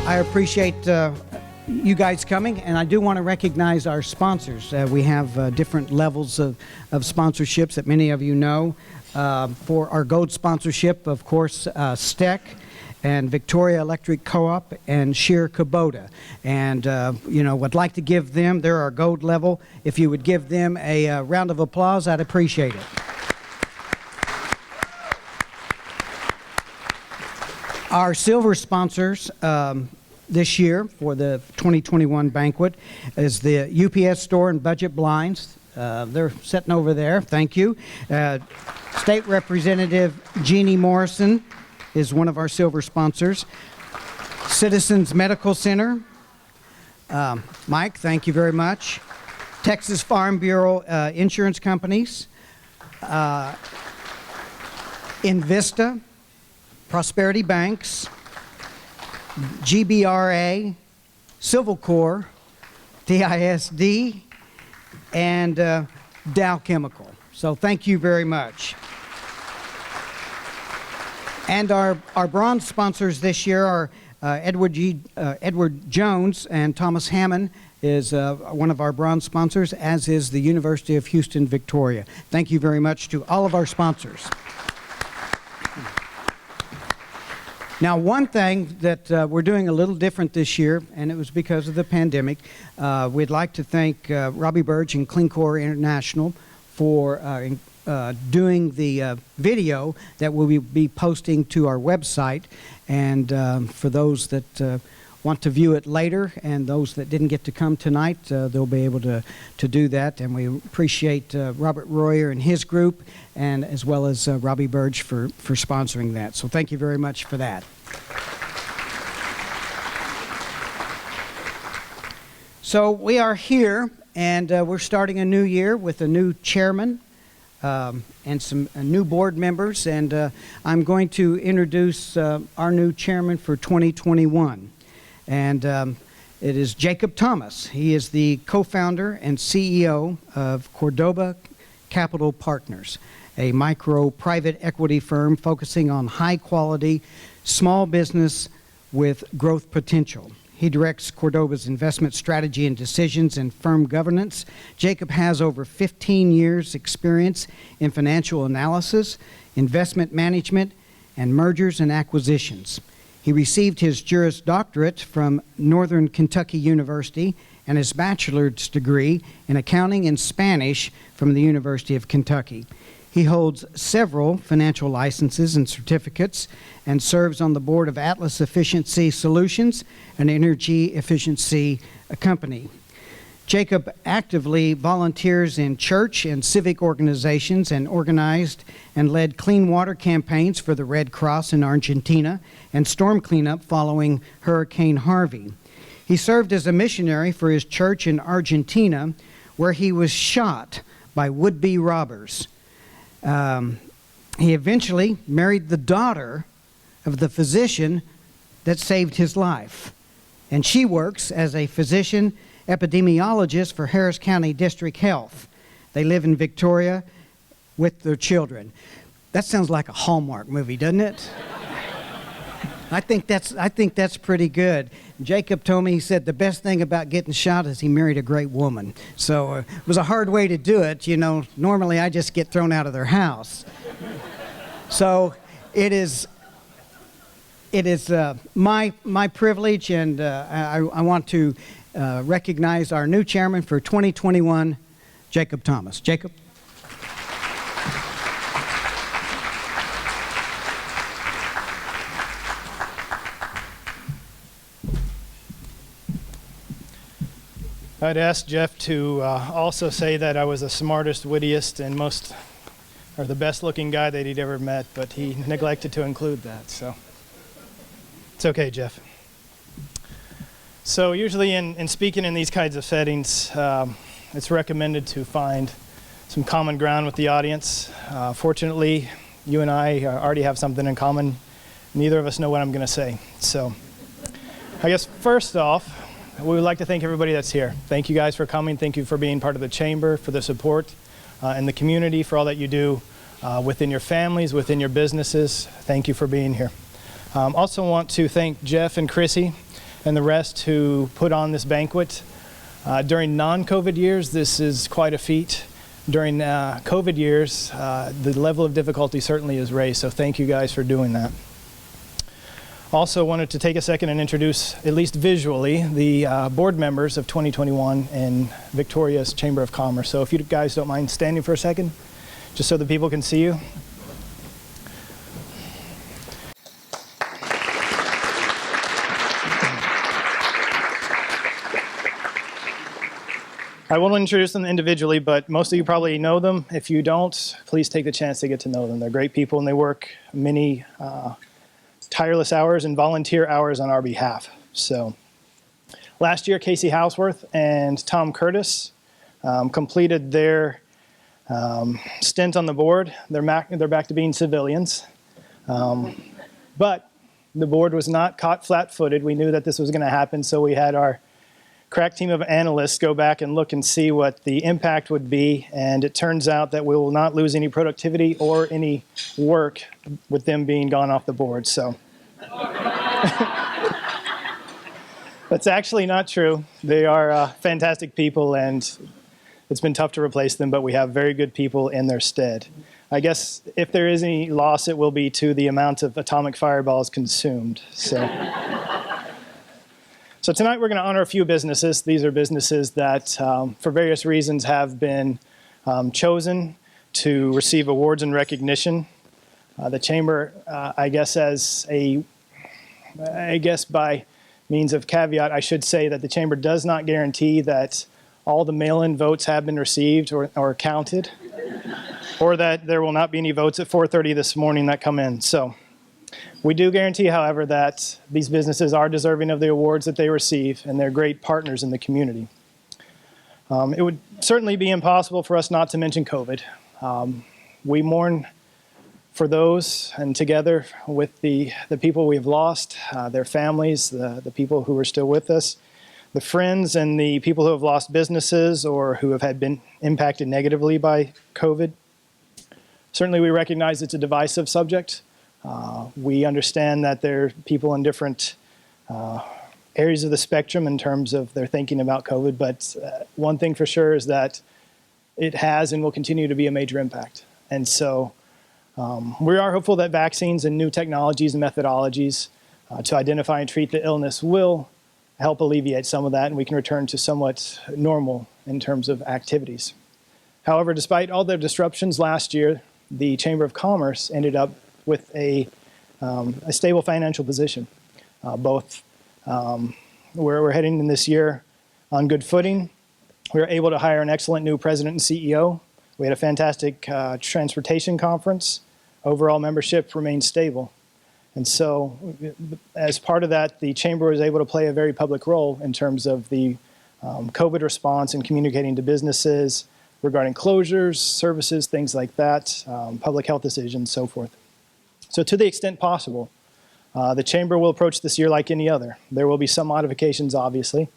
I appreciate you guys coming, and I do want to recognize our sponsors. We have different levels of sponsorships that many of you know. For our gold sponsorship, of course, STEC and Victoria Electric Co-op and Shear Kubota. And, would like to give them, they're our gold level. If you would give them a round of applause, I'd appreciate it. Our silver sponsors this year for the 2021 banquet is the UPS Store and Budget Blinds. They're sitting over there. Thank you. State Representative Jeannie Morrison is one of our silver sponsors. Citizens Medical Center. Mike, thank you very much. Texas Farm Bureau Insurance Companies. Invista. Prosperity Banks, GBRA, Civil Corps, DISD, and Dow Chemical. So thank you very much. And our bronze sponsors this year are Edward Jones, and Thomas Hammond is one of our bronze sponsors, as is the University of Houston, Victoria. Thank you very much to all of our sponsors. Now, one thing that we're doing a little different this year, and it was because of the pandemic, we'd like to thank Robbie Burge and Clean Core International for doing the video that we'll be posting to our website. And for those that want to view it later and those that didn't get to come tonight, they'll be able to do that. And we appreciate Robert Royer and his group, and as well as Robbie Burge for sponsoring that. So thank you very much for that. So we are here, and we're starting a new year with a new chairman and some new board members. And I'm going to introduce our new chairman for 2021. And it is Jacob Thomas. He is the co-founder and CEO of Cordoba Capital Partners, a micro private equity firm focusing on high-quality small business with growth potential. He directs Cordoba's investment strategy and decisions and firm governance. Jacob has over 15 years' experience in financial analysis, investment management, and mergers and acquisitions. He received his Juris Doctorate from Northern Kentucky University and his bachelor's degree in accounting and Spanish from the University of Kentucky. He holds several financial licenses and certificates and serves on the board of Atlas Efficiency Solutions, an energy efficiency company. Jacob actively volunteers in church and civic organizations and organized and led clean water campaigns for the Red Cross in Argentina and storm cleanup following Hurricane Harvey. He served as a missionary for his church in Argentina, where he was shot by would-be robbers. He eventually married the daughter of the physician that saved his life, and she works as a physician epidemiologist for Harris County District Health. They live in Victoria with their children. That sounds like a Hallmark movie, doesn't it? I think that's pretty good. Jacob told me, he said, the best thing about getting shot is he married a great woman. So it was a hard way to do it. You know, normally I just get thrown out of their house. So it is my privilege, and I want to recognize our new chairman for 2021, Jacob Thomas. Jacob. I'd asked Jeff to also say that I was the smartest, wittiest, and the best looking guy that he'd ever met, but he neglected to include that, so it's okay, Jeff. So usually in speaking in these kinds of settings, it's recommended to find some common ground with the audience. Fortunately, you and I already have something in common. Neither of us know what I'm going to say. So I guess first off, we would like to thank everybody that's here. Thank you guys for coming. Thank you for being part of the chamber, for the support, and the community, for all that you do within your families, within your businesses. Thank you for being here. Also want to thank Jeff and Chrissy and the rest who put on this banquet. During non-COVID years, this is quite a feat. During COVID years, the level of difficulty certainly is raised, so thank you guys for doing that. Also wanted to take a second and introduce, at least visually, the board members of 2021 in Victoria's Chamber of Commerce. So if you guys don't mind standing for a second, just so the people can see you. I won't introduce them individually, but most of you probably know them. If you don't, please take the chance to get to know them. They're great people, and they work many tireless hours and volunteer hours on our behalf. So last year, Casey Houseworth and Tom Curtis completed their stint on the board. They're back to being civilians. But the board was not caught flat-footed. We knew that this was going to happen, so we had our crack team of analysts go back and look and see what the impact would be, and it turns out that we will not lose any productivity or any work with them being gone off the board. So that's actually not true. They are fantastic people, and it's been tough to replace them, but we have very good people in their stead. I guess if there is any loss, it will be to the amount of atomic fireballs consumed. So tonight we're going to honor a few businesses. These are businesses that, for various reasons, have been chosen to receive awards and recognition. The Chamber, I guess by means of caveat, I should say that the Chamber does not guarantee that all the mail-in votes have been received or counted, or that there will not be any votes at 4:30 this morning that come in. So we do guarantee, however, that these businesses are deserving of the awards that they receive, and they're great partners in the community. It would certainly be impossible for us not to mention COVID. We mourn for those, and together with the people we've lost, their families, the people who are still with us, the friends and the people who have lost businesses or who have been impacted negatively by COVID. Certainly we recognize it's a divisive subject. We understand that there are people in different areas of the spectrum in terms of their thinking about COVID, but one thing for sure is that it has and will continue to be a major impact. And so we are hopeful that vaccines and new technologies and methodologies to identify and treat the illness will help alleviate some of that, and we can return to somewhat normal in terms of activities. However, despite all the disruptions last year, the Chamber of Commerce ended up with a stable financial position. Both where we're heading in this year on good footing. We were able to hire an excellent new president and CEO. We had a fantastic transportation conference. Overall membership remained stable. And so as part of that, the Chamber was able to play a very public role in terms of the COVID response and communicating to businesses regarding closures, services, things like that, public health decisions, so forth. So to the extent possible, the Chamber will approach this year like any other. There will be some modifications, obviously.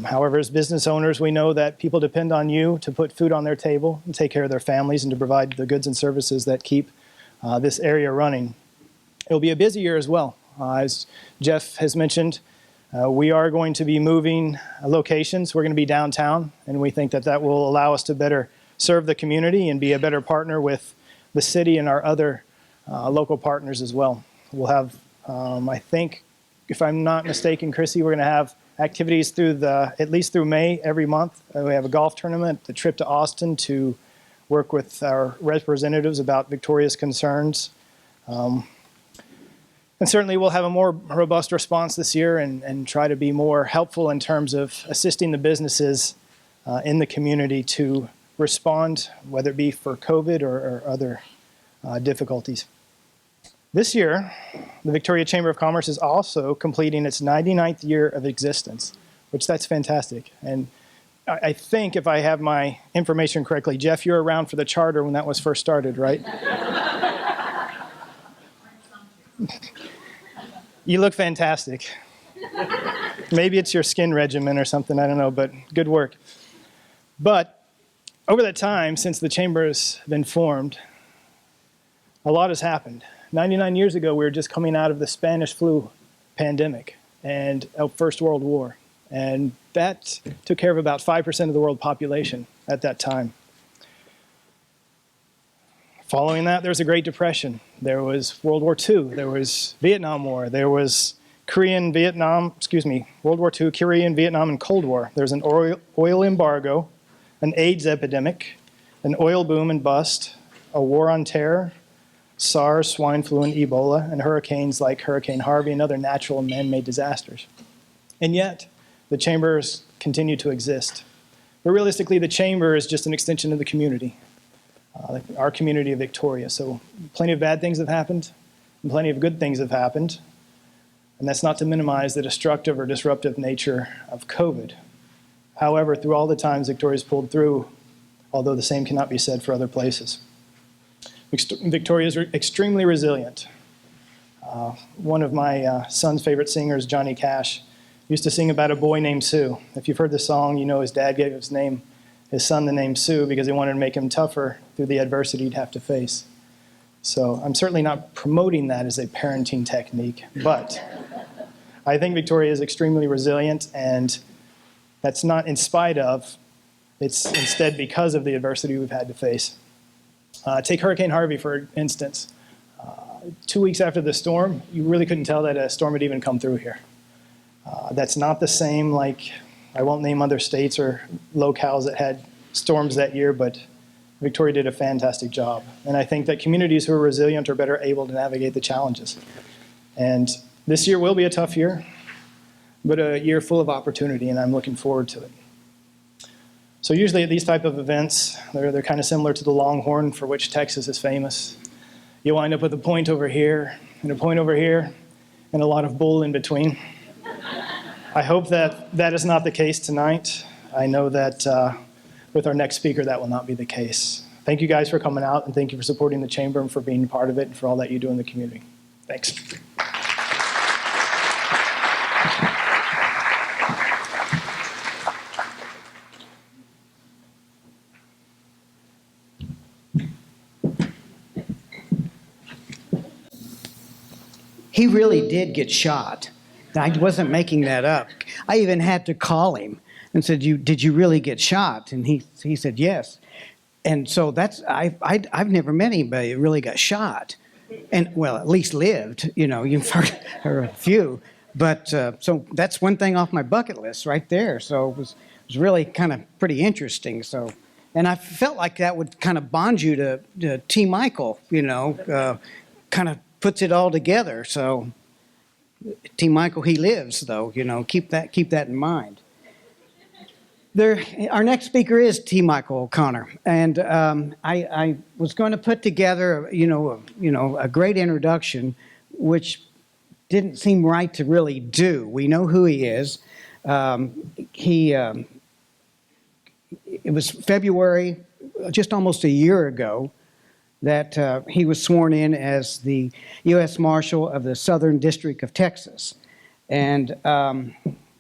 However, as business owners, we know that people depend on you to put food on their table and take care of their families and to provide the goods and services that keep this area running. It will be a busy year as well. As Jeff has mentioned, we are going to be moving locations. We're going to be downtown, and we think that that will allow us to better serve the community and be a better partner with the city and our other local partners as well. We'll have, I think, if I'm not mistaken, Chrissy, we're going to have activities through at least through May every month. We have a golf tournament, the trip to Austin to work with our representatives about Victoria's concerns. And certainly we'll have a more robust response this year and try to be more helpful in terms of assisting the businesses in the community to respond, whether it be for COVID or other difficulties. This year, the Victoria Chamber of Commerce is also completing its 99th year of existence, which that's fantastic. And I think if I have my information correctly, Jeff, you're around for the charter when that was first started, right? You look fantastic. Maybe it's your skin regimen or something, I don't know, but good work. But over that time, since the Chamber has been formed, a lot has happened. 99 years ago, we were just coming out of the Spanish flu pandemic. and First World War. And that took care of about 5% of the world population at that time. Following that, there was the Great Depression. There was World War II. There was Vietnam War. There was World War II, Korean, Vietnam, and Cold War. There's an oil embargo, an AIDS epidemic, an oil boom and bust, a war on terror, SARS, swine flu, and Ebola, and hurricanes like Hurricane Harvey and other natural and man-made disasters. And yet, the chambers continue to exist. But realistically, the chamber is just an extension of the community, our community of Victoria. So plenty of bad things have happened, and plenty of good things have happened. And that's not to minimize the destructive or disruptive nature of COVID. However, through all the times Victoria's pulled through, although the same cannot be said for other places. Victoria is extremely resilient. One of my son's favorite singers, Johnny Cash, used to sing about a boy named Sue. If you've heard the song, you know his dad gave his son the name Sue because he wanted to make him tougher through the adversity he'd have to face. So I'm certainly not promoting that as a parenting technique, but I think Victoria is extremely resilient, and that's not in spite of, it's instead because of the adversity we've had to face. Take Hurricane Harvey, for instance. 2 weeks after the storm, you really couldn't tell that a storm had even come through here. That's not the same, like, I won't name other states or locales that had storms that year, but Victoria did a fantastic job. And I think that communities who are resilient are better able to navigate the challenges. And this year will be a tough year, but a year full of opportunity, and I'm looking forward to it. So usually at these type of events, they're kind of similar to the Longhorn, for which Texas is famous. You wind up with a point over here, and a point over here, and a lot of bull in between. I hope that that is not the case tonight. I know that with our next speaker, that will not be the case. Thank you guys for coming out, and thank you for supporting the Chamber and for being part of it and for all that you do in the community. Thanks. He really did get shot. I wasn't making that up. I even had to call him and said, "Did you really get shot?" And he said, "Yes." And so I've never met anybody who really got shot, and well, at least lived. You know, you've heard a few, but so that's one thing off my bucket list right there. So it was really kind of pretty interesting. So, and I felt like that would kind of bond you to T. Michael. You know, kind of puts it all together. So. T. Michael, he lives, though. You know, keep that in mind. Our next speaker is T. Michael O'Connor, and I was going to put together, a great introduction, which didn't seem right to really do. We know who he is. It was February, just almost a year ago, that he was sworn in as the U.S. Marshal of the Southern District of Texas. And,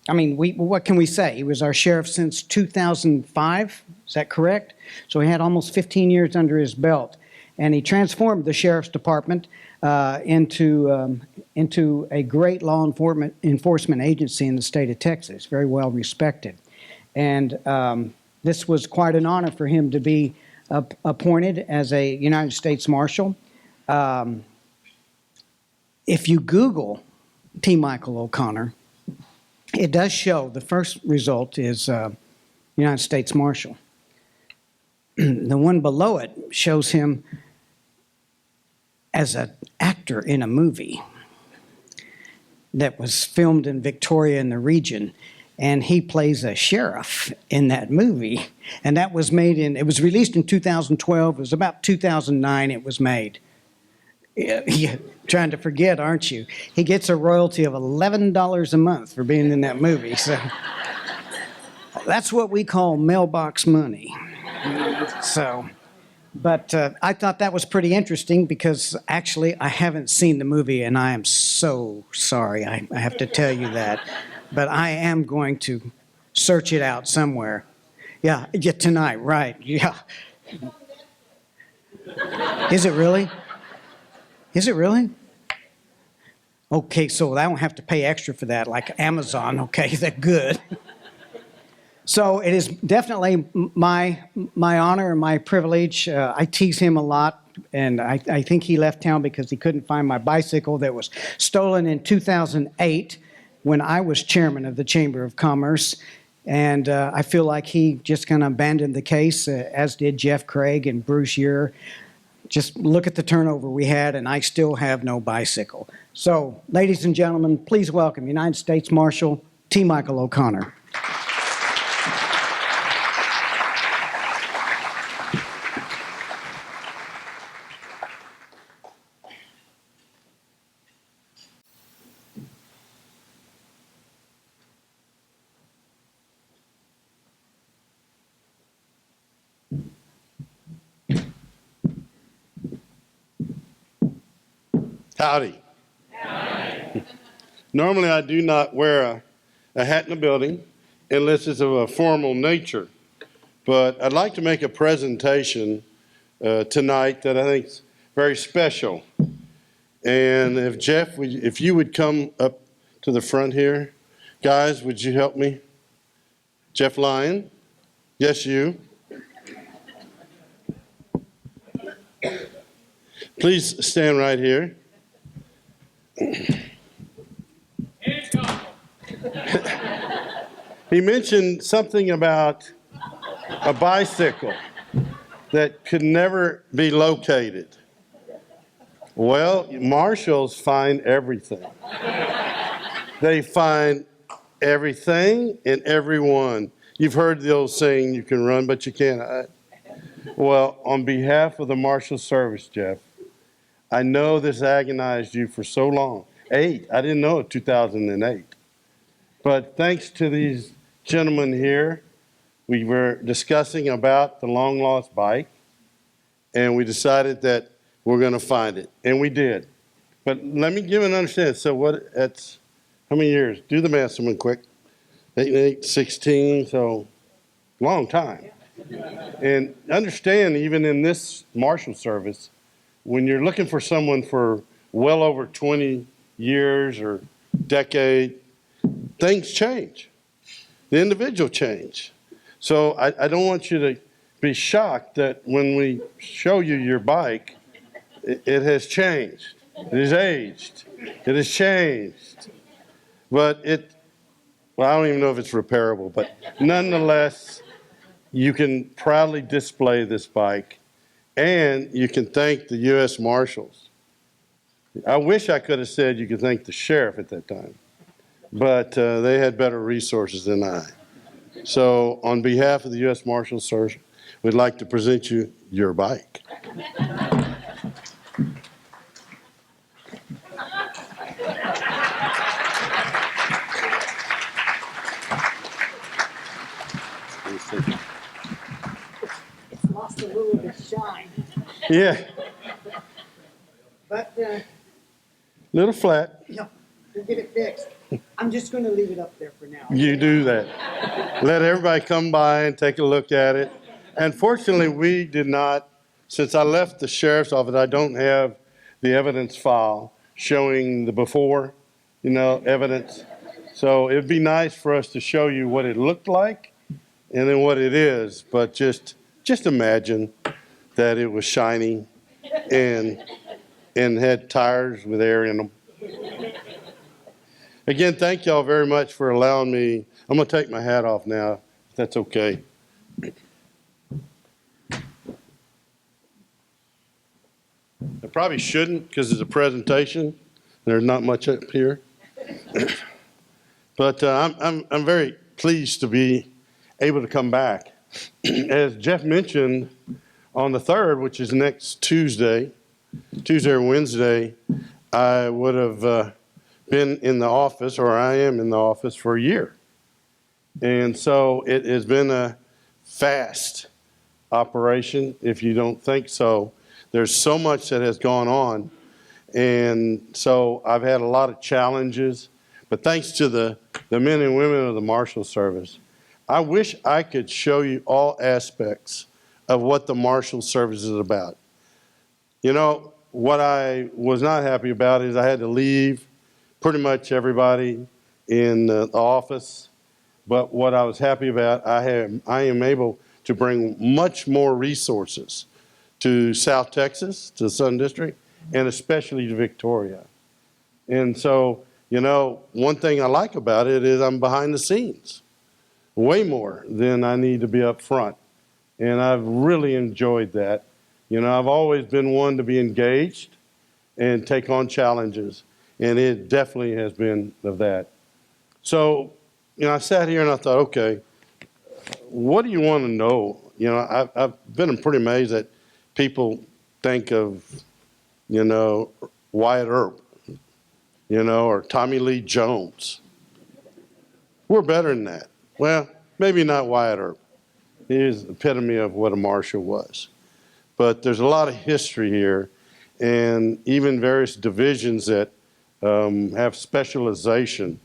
what can we say? He was our sheriff since 2005, is that correct? So he had almost 15 years under his belt. And he transformed the sheriff's department into a great law enforcement agency in the state of Texas, very well respected. And this was quite an honor for him to be appointed as a United States Marshal. If you Google T. Michael O'Connor, it does show the first result is United States Marshal. The one below it shows him as an actor in a movie that was filmed in Victoria and the region. And he plays a sheriff in that movie. And that was it was released in 2012. It was about 2009 it was made. You're trying to forget, aren't you? He gets a royalty of $11 a month for being in that movie. So that's what we call mailbox money. So, but I thought that was pretty interesting because actually I haven't seen the movie and I am so sorry. I have to tell you that. But I am going to search it out somewhere. Yeah, tonight, right, yeah. Is it really? Is it really? Okay, so I don't have to pay extra for that, like Amazon. Okay, they're good. So it is definitely my honor and my privilege. I tease him a lot, and I think he left town because he couldn't find my bicycle that was stolen in 2008 when I was chairman of the Chamber of Commerce. And I feel like he just kind of abandoned the case, as did Jeff Craig and Bruce Ure. Just look at the turnover we had, and I still have no bicycle. So, ladies and gentlemen, please welcome United States Marshal T. Michael O'Connor. Howdy. Howdy. Normally, I do not wear a hat in a building unless it's of a formal nature. But I'd like to make a presentation tonight that I think is very special. And if Jeff, if you would come up to the front here. Guys, would you help me? Jeff Lyon? Yes, you. Please stand right here. He mentioned something about a bicycle that could never be located. Well, marshals find everything. They find everything and everyone. You've heard the old saying, you can run, but you can't hide. Well, on behalf of the Marshal Service, Jeff, I know this agonized you for so long. I didn't know it, 2008. But thanks to these gentlemen here, we were discussing about the long-lost bike, and we decided that we're going to find it, and we did. But let me give an understanding. So that's how many years? Do the math, someone quick. 8, 16, so long time. And understand, even in this Marshal Service, when you're looking for someone for well over 20 years or decade, things change. The individual change. So I don't want you to be shocked that when we show you your bike, it has changed. It has aged. It has changed. But well, I don't even know if it's repairable, but nonetheless, you can proudly display this bike, and you can thank the U.S. Marshals. I wish I could have said you could thank the sheriff at that time, but they had better resources than I. So on behalf of the U.S. Marshals Service, we'd like to present you your bike. It's lost a little bit of shine. Yeah, But, little flat. yeah, we'll get it fixed. I'm just going to leave it up there for now. You do that. Let everybody come by and take a look at it. And fortunately, we did not, since I left the sheriff's office, I don't have the evidence file showing the before, evidence. So it'd be nice for us to show you what it looked like and then what it is. But just imagine that it was shiny and had tires with air in them. Again, thank y'all very much for allowing me. I'm going to take my hat off now, if that's okay. I probably shouldn't because it's a presentation. There's not much up here. But I'm very pleased to be able to come back. As Jeff mentioned, on the 3rd, which is next Tuesday or Wednesday, I would have been in the office, or I am in the office, for a year. And so it has been a fast operation, if you don't think so. There's so much that has gone on. And so I've had a lot of challenges. But thanks to the men and women of the Marshal Service, I wish I could show you all aspects of what the Marshal Service is about. What I was not happy about is I had to leave pretty much everybody in the office. But what I was happy about, I am able to bring much more resources to South Texas, to the Southern District, and especially to Victoria. And so, you know, one thing I like about it is I'm behind the scenes way more than I need to be up front. And I've really enjoyed that. You know, I've always been one to be engaged and take on challenges, and it definitely has been of that. So, you know, I sat here and I thought, okay, what do you want to know? You know, I've been pretty amazed that people think of, you know, Wyatt Earp, you know, or Tommy Lee Jones. We're better than that. Well, maybe not Wyatt Earp. He is the epitome of what a marshal was. But there's a lot of history here, and even various divisions that have specialization.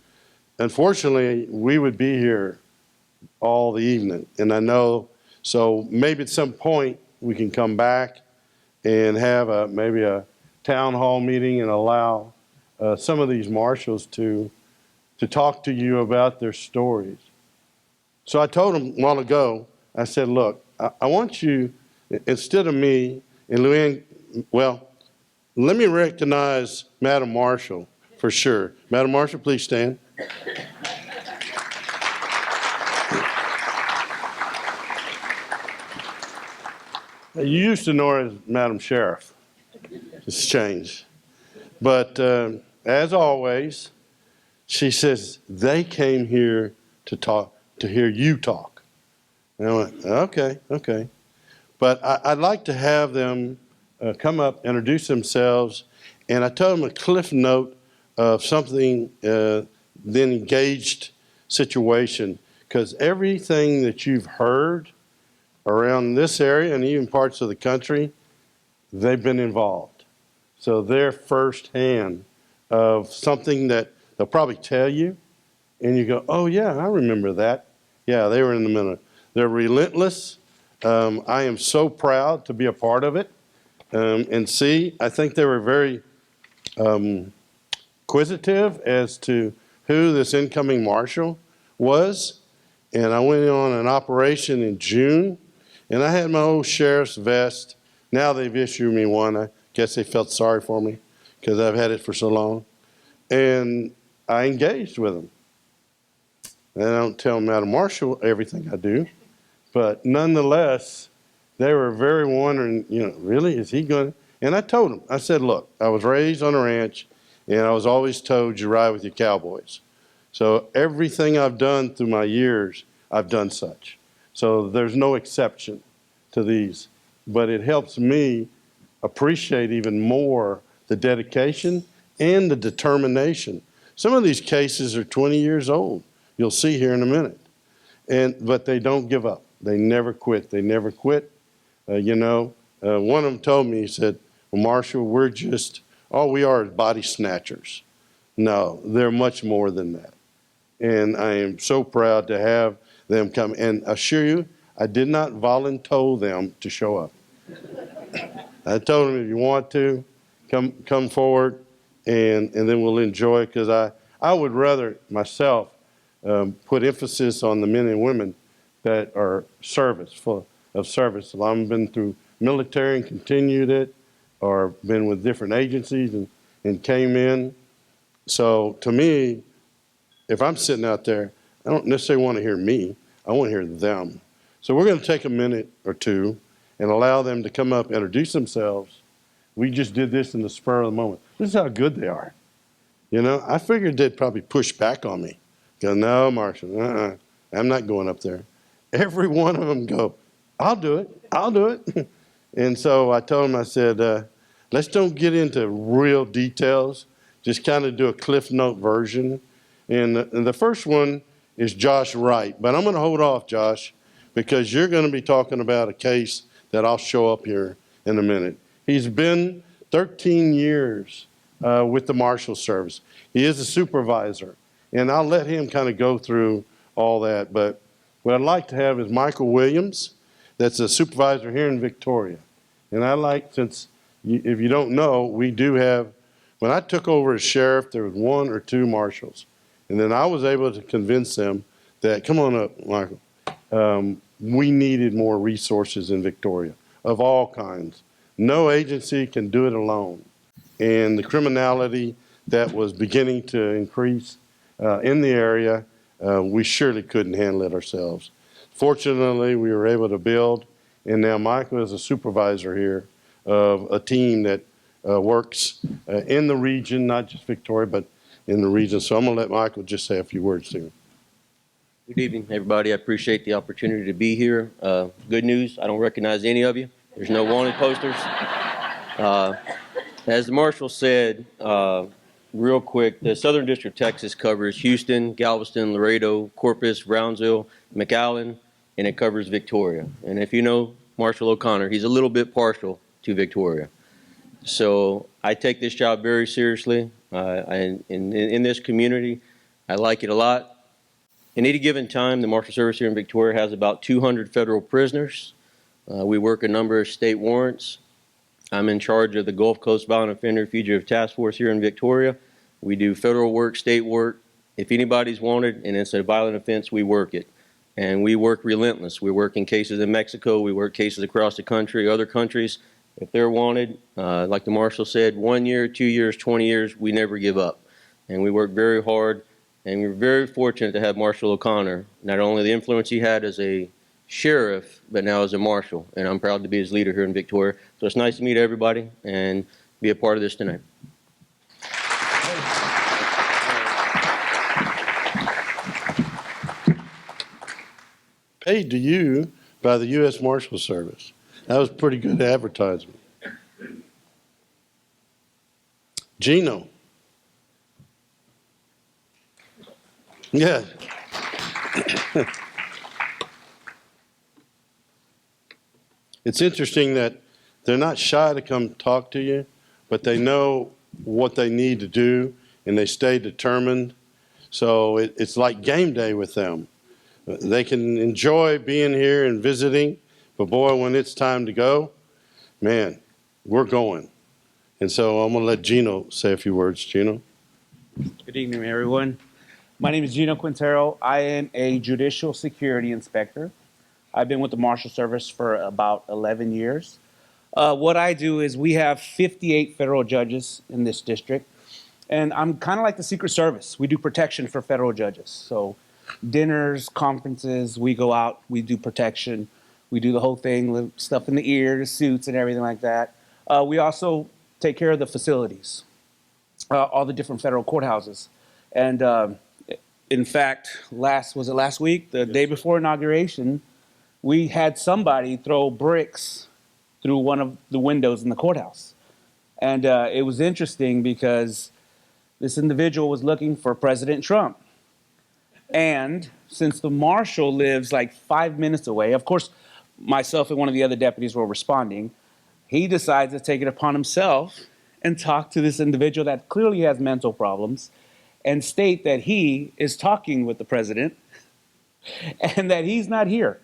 Unfortunately, we would be here all the evening, and I know, so maybe at some point we can come back and have maybe a town hall meeting and allow some of these marshals to talk to you about their stories. So I told them a while ago, I said, look, I want you, instead of me and Luann, well, let me recognize Madam Marshal for sure. Madam Marshal, please stand. You used to know her as Madam Sheriff. It's changed. But as always, she says, they came here to talk, to hear you talk. And I went, okay. But I'd like to have them come up, introduce themselves, and I told them a cliff note of something, the engaged situation, because everything that you've heard around this area and even parts of the country, they've been involved. So they're firsthand of something that they'll probably tell you, and you go, oh yeah, I remember that. Yeah, they were in the middle. They're relentless. I am so proud to be a part of it. And see, I think they were very inquisitive as to who this incoming marshal was. And I went on an operation in June, and I had my old sheriff's vest. Now they've issued me one. I guess they felt sorry for me because I've had it for so long. And I engaged with them. And I don't tell Madam Marshal everything I do, but nonetheless, they were very wondering, you know, really, is he going to? And I told them, I said, look, I was raised on a ranch, and I was always told you ride with your cowboys. So everything I've done through my years, I've done such. So there's no exception to these. But it helps me appreciate even more the dedication and the determination. Some of these cases are 20 years old. You'll see here in a minute. But they don't give up. They never quit. They never quit. One of them told me, he said, well, Marshal, we're just, all we are is body snatchers. No, they're much more than that. And I am so proud to have them come. And I assure you, I did not volunteer them to show up. I told them, if you want to, come forward, and then we'll enjoy it, because I would rather myself put emphasis on the men and women that are full of service. A lot of them been through military and continued it, or been with different agencies and came in. So to me, if I'm sitting out there, I don't necessarily want to hear me. I want to hear them. So we're going to take a minute or two and allow them to come up, introduce themselves. We just did this in the spur of the moment. This is how good they are. You know, I figured they'd probably push back on me. Go, no, Marshal, I'm not going up there. Every one of them go, I'll do it. And so I told them, I said, let's don't get into real details, just kind of do a Cliff Note version. And the first one is Josh Wright, but I'm going to hold off, Josh, because you're going to be talking about a case that I'll show up here in a minute. He's been 13 years with the Marshal Service. He is a supervisor, and I'll let him kind of go through all that. But what I'd like to have is Michael Williams, that's a supervisor here in Victoria. And I like, since if you don't know, we do have When I took over as sheriff, there was 1 or 2 marshals. And then I was able to convince them that, come on up, Michael, we needed more resources in Victoria of all kinds. No agency can do it alone. And the criminality that was beginning to increase in the area, we surely couldn't handle it ourselves. Fortunately, we were able to build, and now Michael is a supervisor here of a team that works in the region, not just Victoria, but in the region. So I'm going to let Michael just say a few words to him. Good evening, everybody. I appreciate the opportunity to be here. Good news, I don't recognize any of you. There's no wanted posters. As the marshal said, real quick, the Southern District of Texas covers Houston, Galveston, Laredo, Corpus, Brownsville, McAllen, and it covers Victoria. And if you know Marshal O'Connor, he's a little bit partial to Victoria. So I take this job very seriously. In this community, I like it a lot. At any given time, the Marshal Service here in Victoria has about 200 federal prisoners. We work a number of state warrants. I'm in charge of the Gulf Coast Violent Offender Fugitive Task Force here in Victoria. We do federal work, state work. If anybody's wanted and it's a violent offense, we work it. And we work relentless. We work in cases in Mexico. We work cases across the country, other countries. If they're wanted, like the marshal said, 1 year, 2 years, 20 years, we never give up. And we work very hard. And we're very fortunate to have Marshal O'Connor, not only the influence he had as a sheriff, but now as a marshal. And I'm proud to be his leader here in Victoria. So it's nice to meet everybody and be a part of this tonight. Paid to you by the U.S. Marshal Service. That was pretty good advertisement. Gino. Yeah. It's interesting that they're not shy to come talk to you, but they know what they need to do and they stay determined. So it's like game day with them. They can enjoy being here and visiting, but boy, when it's time to go, man, we're going. And so I'm going to let Gino say a few words. Gino? Good evening, everyone. My name is Gino Quintero. I am a judicial security inspector. I've been with the Marshal Service for about 11 years. What I do is we have 58 federal judges in this district, and I'm kind of like the Secret Service. We do protection for federal judges. So dinners, conferences, we go out, we do protection. We do the whole thing, stuff in the ear, the suits and everything like that. We also take care of the facilities, all the different federal courthouses. And in fact, was it last week? The day before inauguration, we had somebody throw bricks through one of the windows in the courthouse. And it was interesting because this individual was looking for President Trump. And since the marshal lives like 5 minutes away, of course, myself and one of the other deputies were responding, he decides to take it upon himself and talk to this individual that clearly has mental problems and state that he is talking with the president and that he's not here.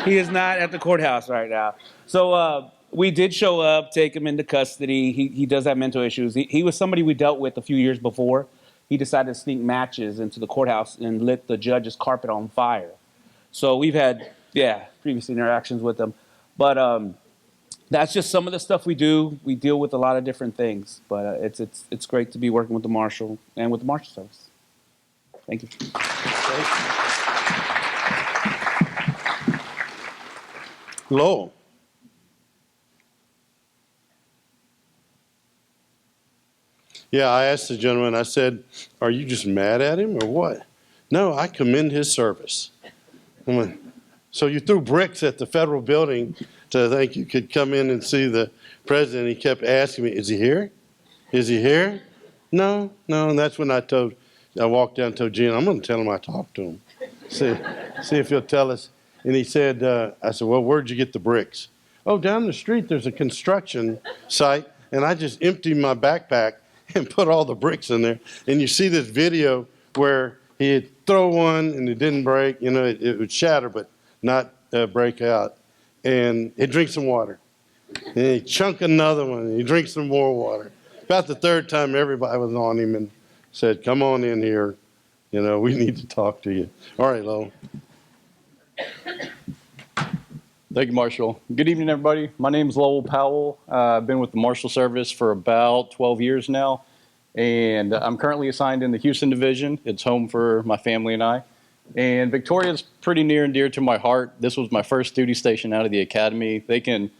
He is not at the courthouse right now. So we did show up, take him into custody. He does have mental issues. He was somebody we dealt with a few years before. He decided to sneak matches into the courthouse and lit the judge's carpet on fire. So we've had, previous interactions with him. But that's just some of the stuff we do. We deal with a lot of different things. But it's great to be working with the Marshal and with the Marshal Service. Thank you. Lowell. Yeah, I asked the gentleman, I said, are you just mad at him or what? No, I commend his service. I went, so you threw bricks at the federal building to think you could come in and see the president. He kept asking me, is he here? Is he here? No. And that's when I walked down and told Gene, I'm going to tell him I talked to him. See if he'll tell us. And he said, I said, well, where'd you get the bricks? Oh, down the street, there's a construction site. And I just emptied my backpack and put all the bricks in there. And you see this video where he'd throw one and it didn't break. You know, it would shatter, but not break out. And he'd drink some water. And he'd chunk another one and he'd drink some more water. About the third time, everybody was on him and said, come on in here. You know, we need to talk to you. All right, Lowell. Thank you, Marshall. Good evening, everybody. My name is Lowell Powell. I've been with the Marshal Service for about 12 years now, and I'm currently assigned in the Houston Division. It's home for my family and I. And Victoria is pretty near and dear to my heart. This was my first duty station out of the academy. They can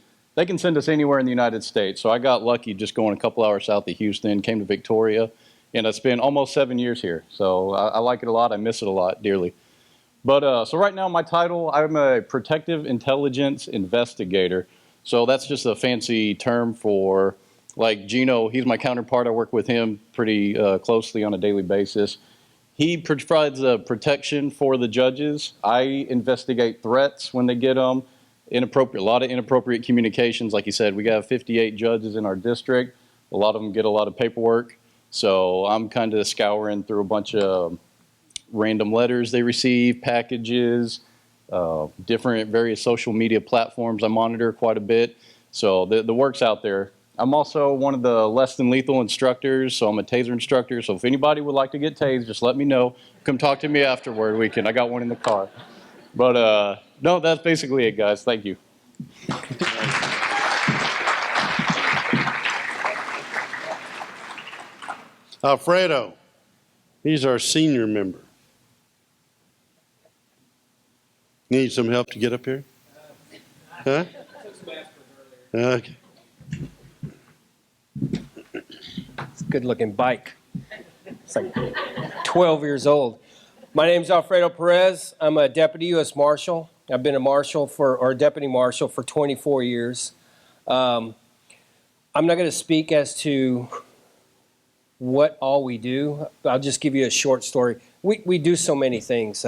send us anywhere in the United States. So I got lucky just going a couple hours south of Houston, came to Victoria, and I spent almost 7 years here. So I like it a lot. I miss it a lot dearly. But so right now, my title, I'm a protective intelligence investigator. So that's just a fancy term for, like Gino, he's my counterpart. I work with him pretty closely on a daily basis. He provides protection for the judges. I investigate threats when they get them. A lot of inappropriate communications. Like you said, we got 58 judges in our district. A lot of them get a lot of paperwork. So I'm kind of scouring through a bunch of random letters they receive, packages, different various social media platforms I monitor quite a bit. So the work's out there. I'm also one of the less than lethal instructors, so I'm a taser instructor. So if anybody would like to get tased, just let me know. Come talk to me afterward. I got one in the car. But no, that's basically it, guys. Thank you. Alfredo, he's our senior member. Need some help to get up here? Huh? Okay. It's a good-looking bike. It's like 12 years old. My name's Alfredo Perez. I'm a deputy U.S. Marshal. I've been a deputy marshal for 24 years. I'm not going to speak as to what all we do. I'll just give you a short story. We do so many things.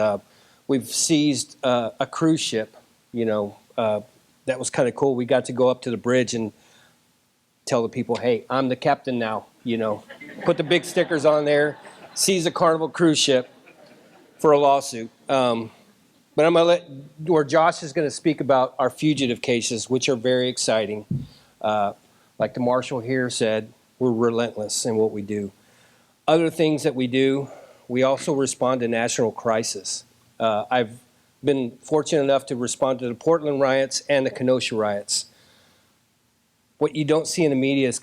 We've seized a cruise ship, that was kind of cool. We got to go up to the bridge and tell the people, hey, I'm the captain now, Put the big stickers on there, seize a Carnival cruise ship for a lawsuit. But I'm going to or Josh is going to speak about our fugitive cases, which are very exciting. Like the marshal here said, we're relentless in what we do. Other things that we do, we also respond to national crisis. I've been fortunate enough to respond to the Portland riots and the Kenosha riots. What you don't see in the media is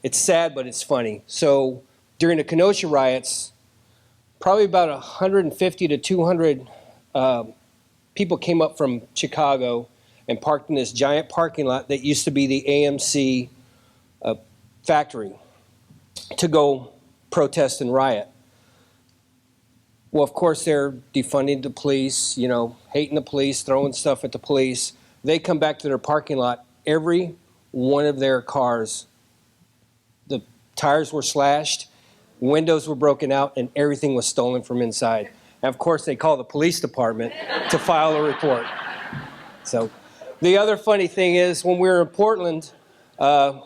it's sad, but it's funny. So during the Kenosha riots, probably about 150 to 200 people came up from Chicago and parked in this giant parking lot that used to be the AMC factory to go protest and riot. Well, of course, they're defunding the police, hating the police, throwing stuff at the police. They come back to their parking lot. Every one of their cars, the tires were slashed, windows were broken out, and everything was stolen from inside. And of course, they call the police department to file a report. So the other funny thing is when we were in Portland,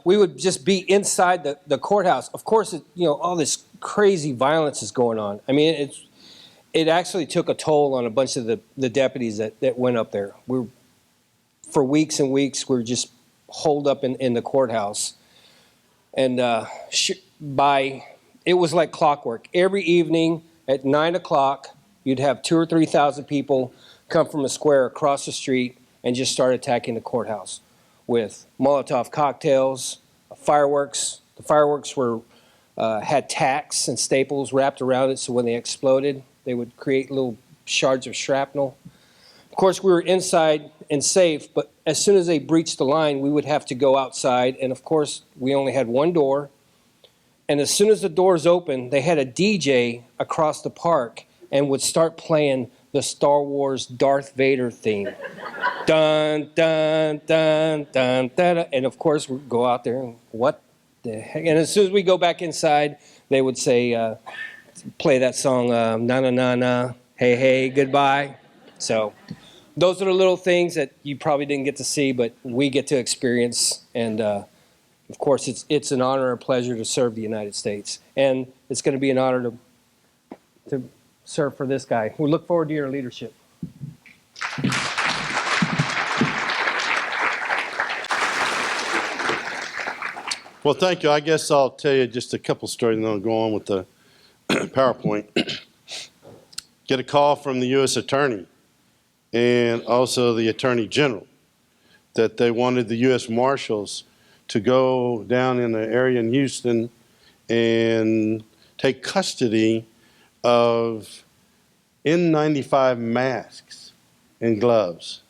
we would just be inside the courthouse. Of course, all this crazy violence is going on. I mean, it actually took a toll on a bunch of the deputies that went up there. For weeks and weeks, we were just holed up in the courthouse. And it was like clockwork. Every evening at 9 o'clock, you'd have 2,000 or 3,000 people come from a square across the street and just start attacking the courthouse with Molotov cocktails, fireworks. The fireworks had tacks and staples wrapped around it, so when they exploded, they would create little shards of shrapnel. Of course, we were inside and safe, but as soon as they breached the line, we would have to go outside, and of course, we only had one door. And as soon as the doors opened, they had a DJ across the park and would start playing the Star Wars Darth Vader theme. Dun, dun, dun, dun, dun, and of course, we'd go out there and what the heck? And as soon as we go back inside, they would say, play that song, na na na na, hey hey, goodbye. So those are the little things that you probably didn't get to see, but we get to experience. And of course, it's an honor and pleasure to serve the United States. And it's going to be an honor to serve for this guy. We look forward to your leadership. Well, thank you. I guess I'll tell you just a couple stories and then I'll go on with the PowerPoint. Get a call from the U.S. Attorney and also the Attorney General that they wanted the U.S. Marshals to go down in the area in Houston and take custody of N95 masks and gloves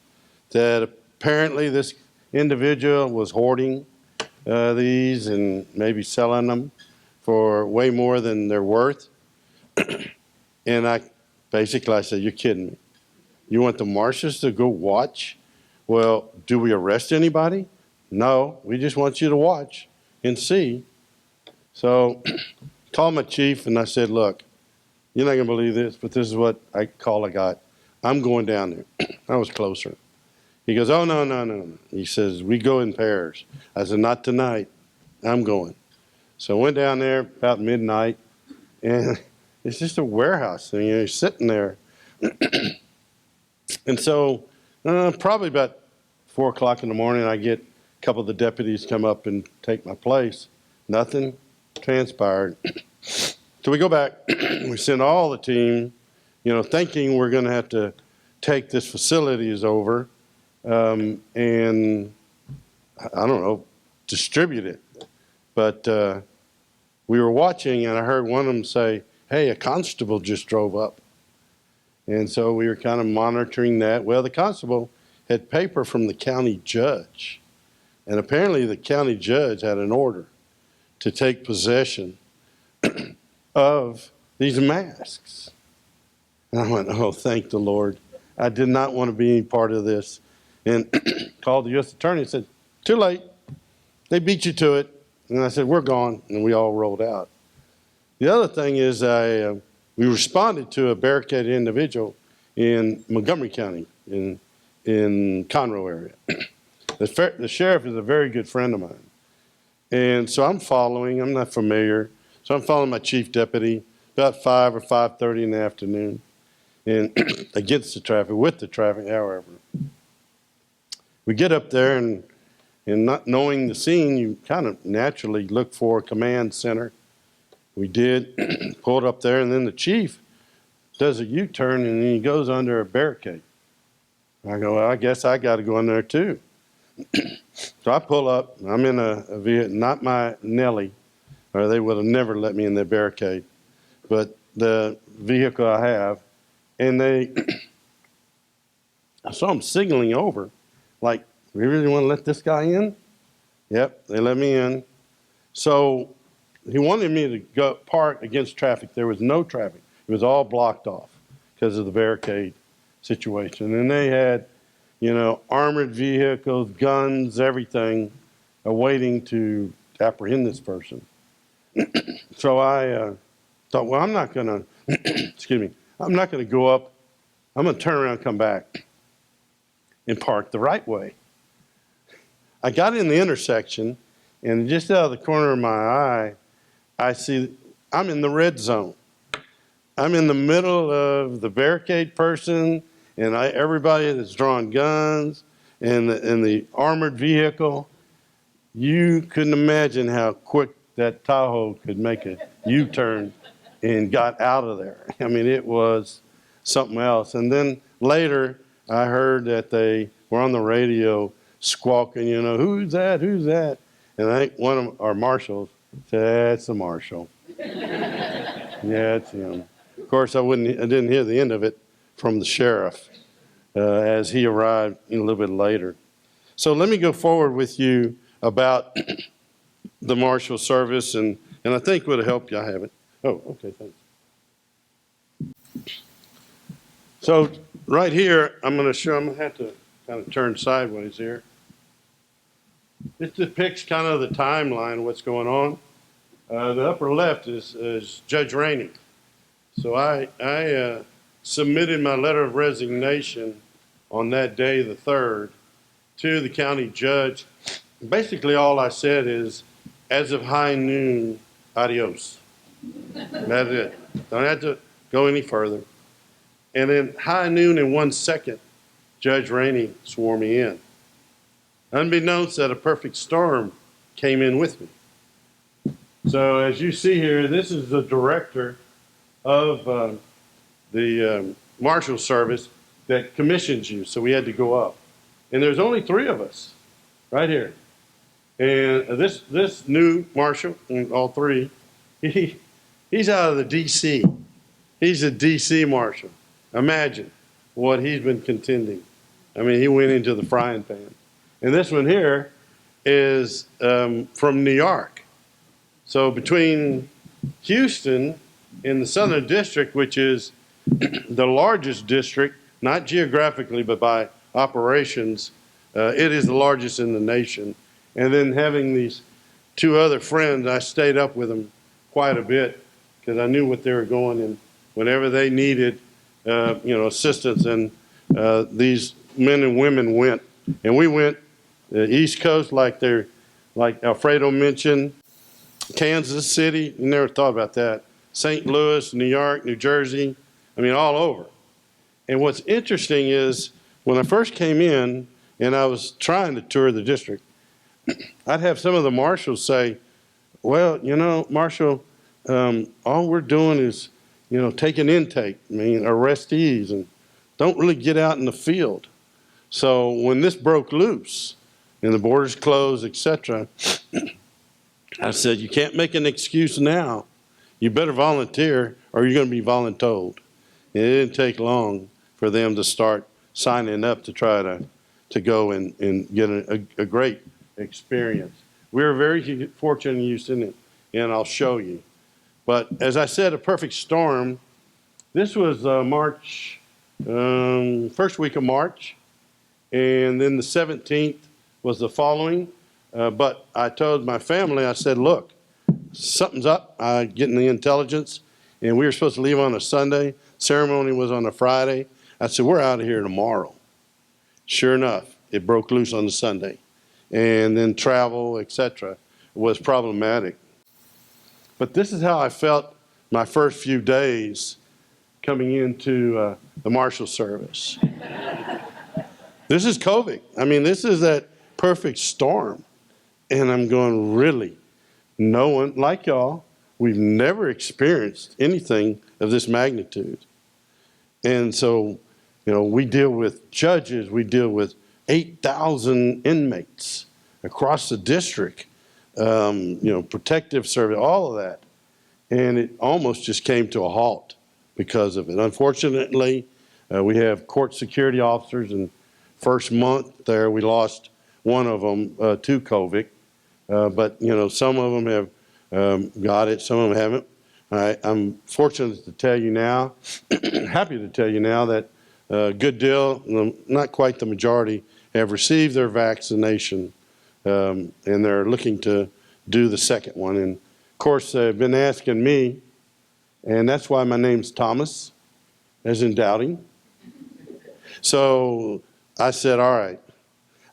that apparently this individual was hoarding these and maybe selling them for way more than they're worth. And I said, you're kidding me. You want the marshals to go watch? Well, do we arrest anybody? No, we just want you to watch and see. So called my chief and I said, look, you're not gonna believe this, but this is what I got. I'm going down there. I was closer. He goes, oh, no. He says, we go in pairs. I said, not tonight. I'm going. So I went down there about midnight, and it's just a warehouse thing. You're sitting there. And so probably about 4 o'clock in the morning, I get a couple of the deputies come up and take my place. Nothing transpired. So we go back. We send all the team, thinking we're going to have to take this facilities over. And I don't know, distribute it. But we were watching, and I heard one of them say, hey, a constable just drove up. And so we were kind of monitoring that. Well, the constable had paper from the county judge. And apparently the county judge had an order to take possession of these masks. And I went, oh, thank the Lord. I did not want to be any part of this. And called the U.S. attorney and said, too late. They beat you to it. And I said, we're gone. And we all rolled out. The other thing is we responded to a barricaded individual in Montgomery County in Conroe area. The sheriff is a very good friend of mine. And so I'm following. I'm not familiar. So I'm following my chief deputy about 5 or 5:30 in the afternoon. And against the traffic, with the traffic, however. We get up there, and not knowing the scene, you kind of naturally look for a command center. We did, pulled up there, and then the chief does a U-turn, and then he goes under a barricade. I go, well, I guess I got to go in there too. So I pull up. I'm in a vehicle, not my Nelly, or they would have never let me in their barricade, but the vehicle I have, and I saw them signaling over. Like, we really want to let this guy in? Yep, they let me in. So he wanted me to go park against traffic. There was no traffic. It was all blocked off because of the barricade situation. And they had, armored vehicles, guns, everything, waiting to apprehend this person. So I thought, well, I'm not going to, I'm not going to go up. I'm going to turn around and come back and park the right way. I got in the intersection, and just out of the corner of my eye, I see I'm in the red zone. I'm in the middle of the barricade person and everybody that's drawing guns and the armored vehicle. You couldn't imagine how quick that Tahoe could make a U-turn and got out of there. I mean, it was something else. And then later, I heard that they were on the radio squawking, who's that, who's that? And I think one of our marshals said, that's the marshal. Yeah, it's him. Of course, I didn't hear the end of it from the sheriff as he arrived a little bit later. So let me go forward with you about the Marshal Service, and I think would help you. I have it. Oh, okay, thanks. So right here, I'm going to have to kind of turn sideways here. This depicts kind of the timeline of what's going on. The upper left is Judge Rainey. So I submitted my letter of resignation on that day, the 3rd, to the county judge. Basically, all I said is, as of high noon, adios. That's it. Don't have to go any further. And then high noon and 1 second, Judge Rainey swore me in. Unbeknownst that a perfect storm came in with me. So as you see here, this is the director of the Marshal Service that commissions you. So we had to go up. And there's only 3 of us right here. And this new Marshal, all 3, he's out of the D.C. He's a D.C. Marshal. Imagine what he's been contending. I mean, he went into the frying pan. And this one here is from New York. So between Houston and the Southern District, which is the largest district, not geographically, but by operations, it is the largest in the nation. And then having these 2 other friends, I stayed up with them quite a bit because I knew what they were going in. Whenever they needed, assistance, and these men and women went. And we went East Coast, like Alfredo mentioned, Kansas City. You never thought about that. St. Louis, New York, New Jersey. I mean, all over. And what's interesting is when I first came in and I was trying to tour the district, I'd have some of the marshals say, well, Marshal, all we're doing is, taking intake, arrestees, and don't really get out in the field. So when this broke loose and the borders closed, etc., I said, you can't make an excuse now. You better volunteer or you're going to be voluntold. And it didn't take long for them to start signing up to try to go and get a great experience. We were very fortunate in Houston, and I'll show you. But as I said, a perfect storm. This was March, first week of March, and then the 17th was the following. But I told my family, I said, look, something's up. I'm getting the intelligence, and we were supposed to leave on a Sunday. Ceremony was on a Friday. I said, we're out of here tomorrow. Sure enough, it broke loose on the Sunday. And then travel, etc., was problematic. But this is how I felt my first few days coming into the Marshal Service. This is COVID. I mean, this is that perfect storm. And I'm going, really? No one, like y'all, we've never experienced anything of this magnitude. And so, we deal with judges, we deal with 8,000 inmates across the district, protective service, all of that. And it almost just came to a halt because of it. Unfortunately, we have court security officers, and first month there, we lost one of them to COVID. But, some of them have got it, some of them haven't. I'm fortunate to tell you now, happy to tell you now that a good deal, not quite the majority, have received their vaccination, and they're looking to do the second one. And of course, they've been asking me, and that's why my name's Thomas, as in doubting. So I said, all right.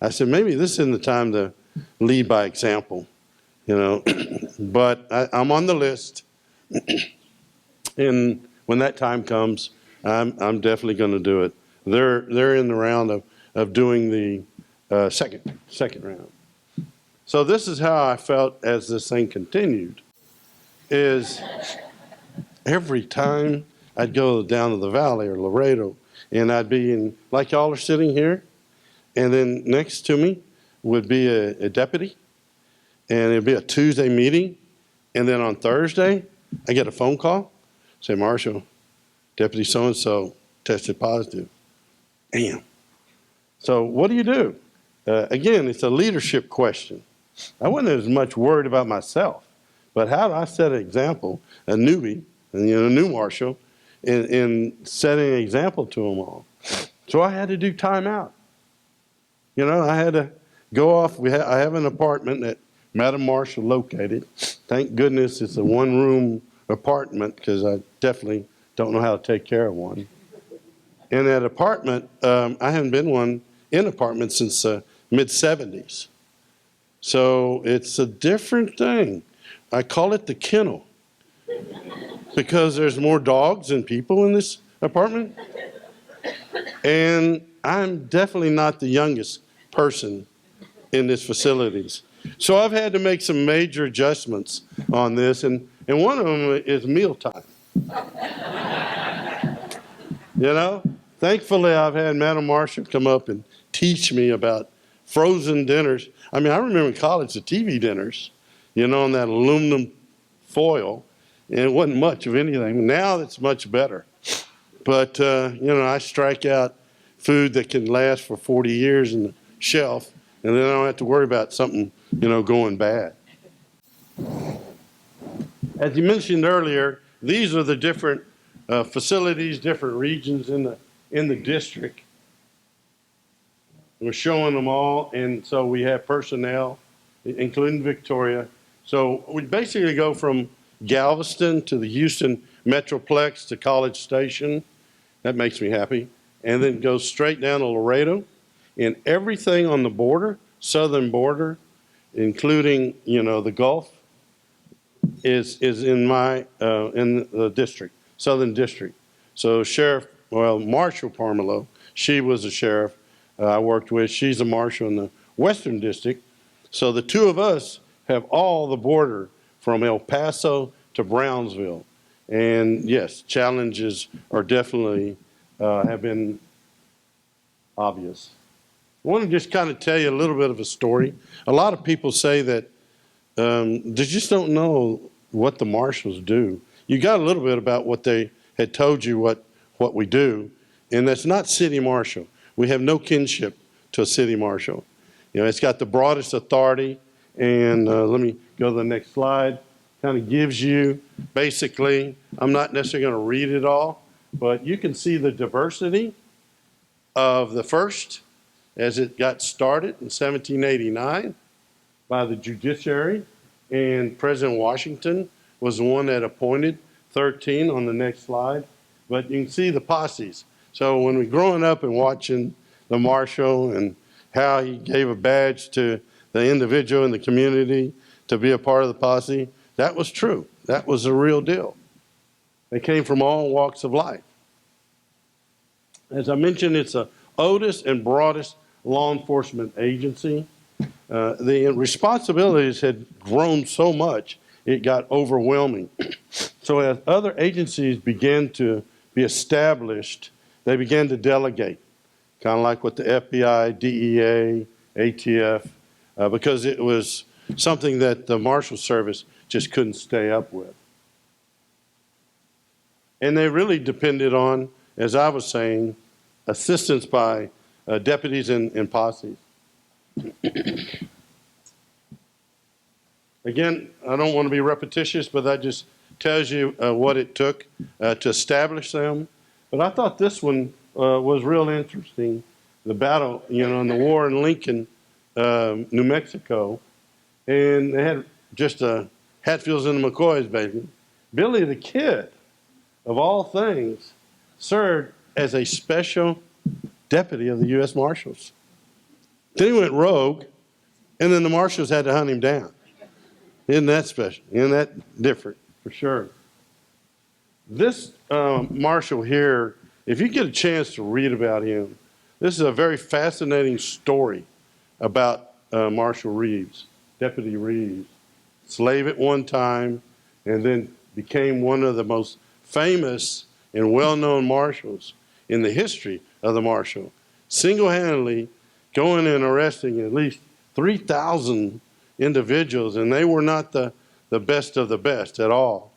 I said, maybe this isn't the time to lead by example, but I'm on the list. And when that time comes, I'm definitely going to do it. They're in the round of doing the second round. So this is how I felt as this thing continued, is every time I'd go down to the Valley or Laredo, and I'd be in, like y'all are sitting here, and then next to me would be a deputy, and it'd be a Tuesday meeting, and then on Thursday, I get a phone call, say, Marshal, Deputy so-and-so tested positive. Damn. So what do you do? Again, it's a leadership question. I wasn't as much worried about myself, but how do I set an example, a newbie, and a new marshal, in setting an example to them all? So I had to do time out. I had to go off. I have an apartment that Madam Marshal located. Thank goodness it's a one-room apartment, because I definitely don't know how to take care of one. In that apartment, I haven't been in an apartment since the mid-'70s. So it's a different thing. I call it the kennel, because there's more dogs than people in this apartment. And I'm definitely not the youngest person in this facilities. So I've had to make some major adjustments on this, and one of them is mealtime. You know, thankfully I've had Madam Marshall come up and teach me about frozen dinners. I mean, I remember in college the TV dinners, you know, on that aluminum foil, and it wasn't much of anything. Now it's much better. But, you know, I strike out food that can last for 40 years in the shelf, and then I don't have to worry about something, you know, going bad. As you mentioned earlier, these are the different facilities, different regions in the district. We're showing them all, and so we have personnel, including Victoria. So we basically go from Galveston to the Houston Metroplex to College Station. That makes me happy. And then go straight down to Laredo, and everything on the border, southern border, including, you know, the Gulf, is in my in the district, Southern District. So Marshall Parmelo, she was a sheriff I worked with. She's a marshal in the Western District. So the two of us have all the border from El Paso to Brownsville. And yes, challenges are definitely have been obvious. I want to just kind of tell you a little bit of a story. A lot of people say that they just don't know what the marshals do. You got a little bit about what they had told you what we do, and that's not city marshal. We have no kinship to a city marshal. You know, it's got the broadest authority, and let me go to the next slide. Kind of gives you, basically, I'm not necessarily going to read it all, but you can see the diversity of the first as it got started in 1789 by the judiciary, and President Washington was the one that appointed 13 on the next slide. But you can see the posses. So when we're growing up and watching the marshal and how he gave a badge to the individual in the community to be a part of the posse, that was true. That was the real deal. They came from all walks of life. As I mentioned, it's the oldest and broadest law enforcement agency. The responsibilities had grown so much, it got overwhelming. So as other agencies began to be established, they began to delegate, kind of like with the FBI, DEA, ATF, because it was something that the Marshal Service just couldn't stay up with. And they really depended on, as I was saying, assistance by deputies and posses. Again, I don't want to be repetitious, but that just tells you what it took to establish them. But I thought this one was real interesting. The battle, you know, in the war in Lincoln, New Mexico, and they had just Hatfields and the McCoys, baby. Billy the Kid, of all things, served as a special deputy of the U.S. Marshals. Then he went rogue, and then the Marshals had to hunt him down. Isn't that special? Isn't that different? For sure. This marshal here, if you get a chance to read about him, this is a very fascinating story about Marshal Reeves, Deputy Reeves. Slave at one time, and then became one of the most famous and well-known marshals in the history of the marshal. Single-handedly going and arresting at least 3,000 individuals, and they were not the best of the best at all.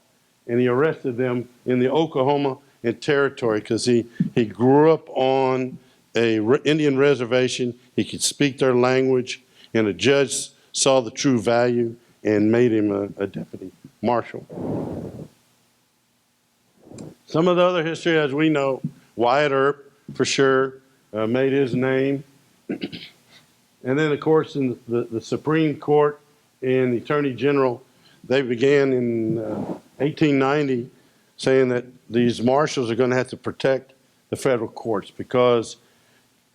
And he arrested them in the Oklahoma Territory because he grew up on an Indian reservation. He could speak their language, and a judge saw the true value and made him a deputy marshal. Some of the other history, as we know, Wyatt Earp, for sure, made his name. And then, of course, in the Supreme Court and the Attorney General, they began in 1890 saying that these marshals are going to have to protect the federal courts because,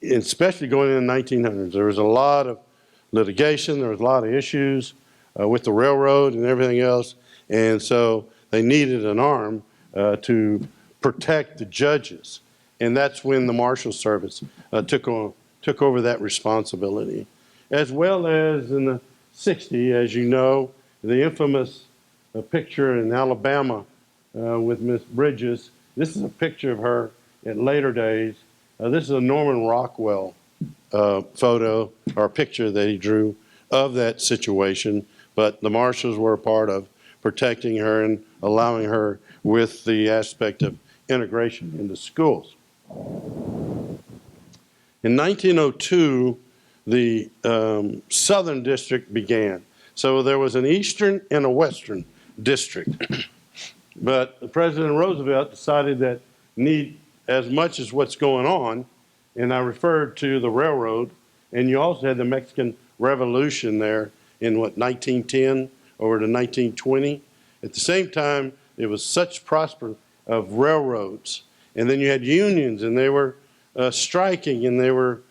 especially going in the 1900s, there was a lot of litigation, there was a lot of issues with the railroad and everything else, and so they needed an arm to protect the judges, and that's when the Marshal Service took over that responsibility, as well as in the 60, as you know, the infamous picture in Alabama with Miss Bridges. This is a picture of her in later days. This is a Norman Rockwell photo or picture that he drew of that situation, but the marshals were a part of protecting her and allowing her with the aspect of integration into schools. In 1902, the Southern District began. So there was an Eastern and a Western District. But President Roosevelt decided that need as much as what's going on, and I referred to the railroad, and you also had the Mexican Revolution there in 1910 over to 1920. At the same time, it was such prosper of railroads, and then you had unions, and they were striking, and they were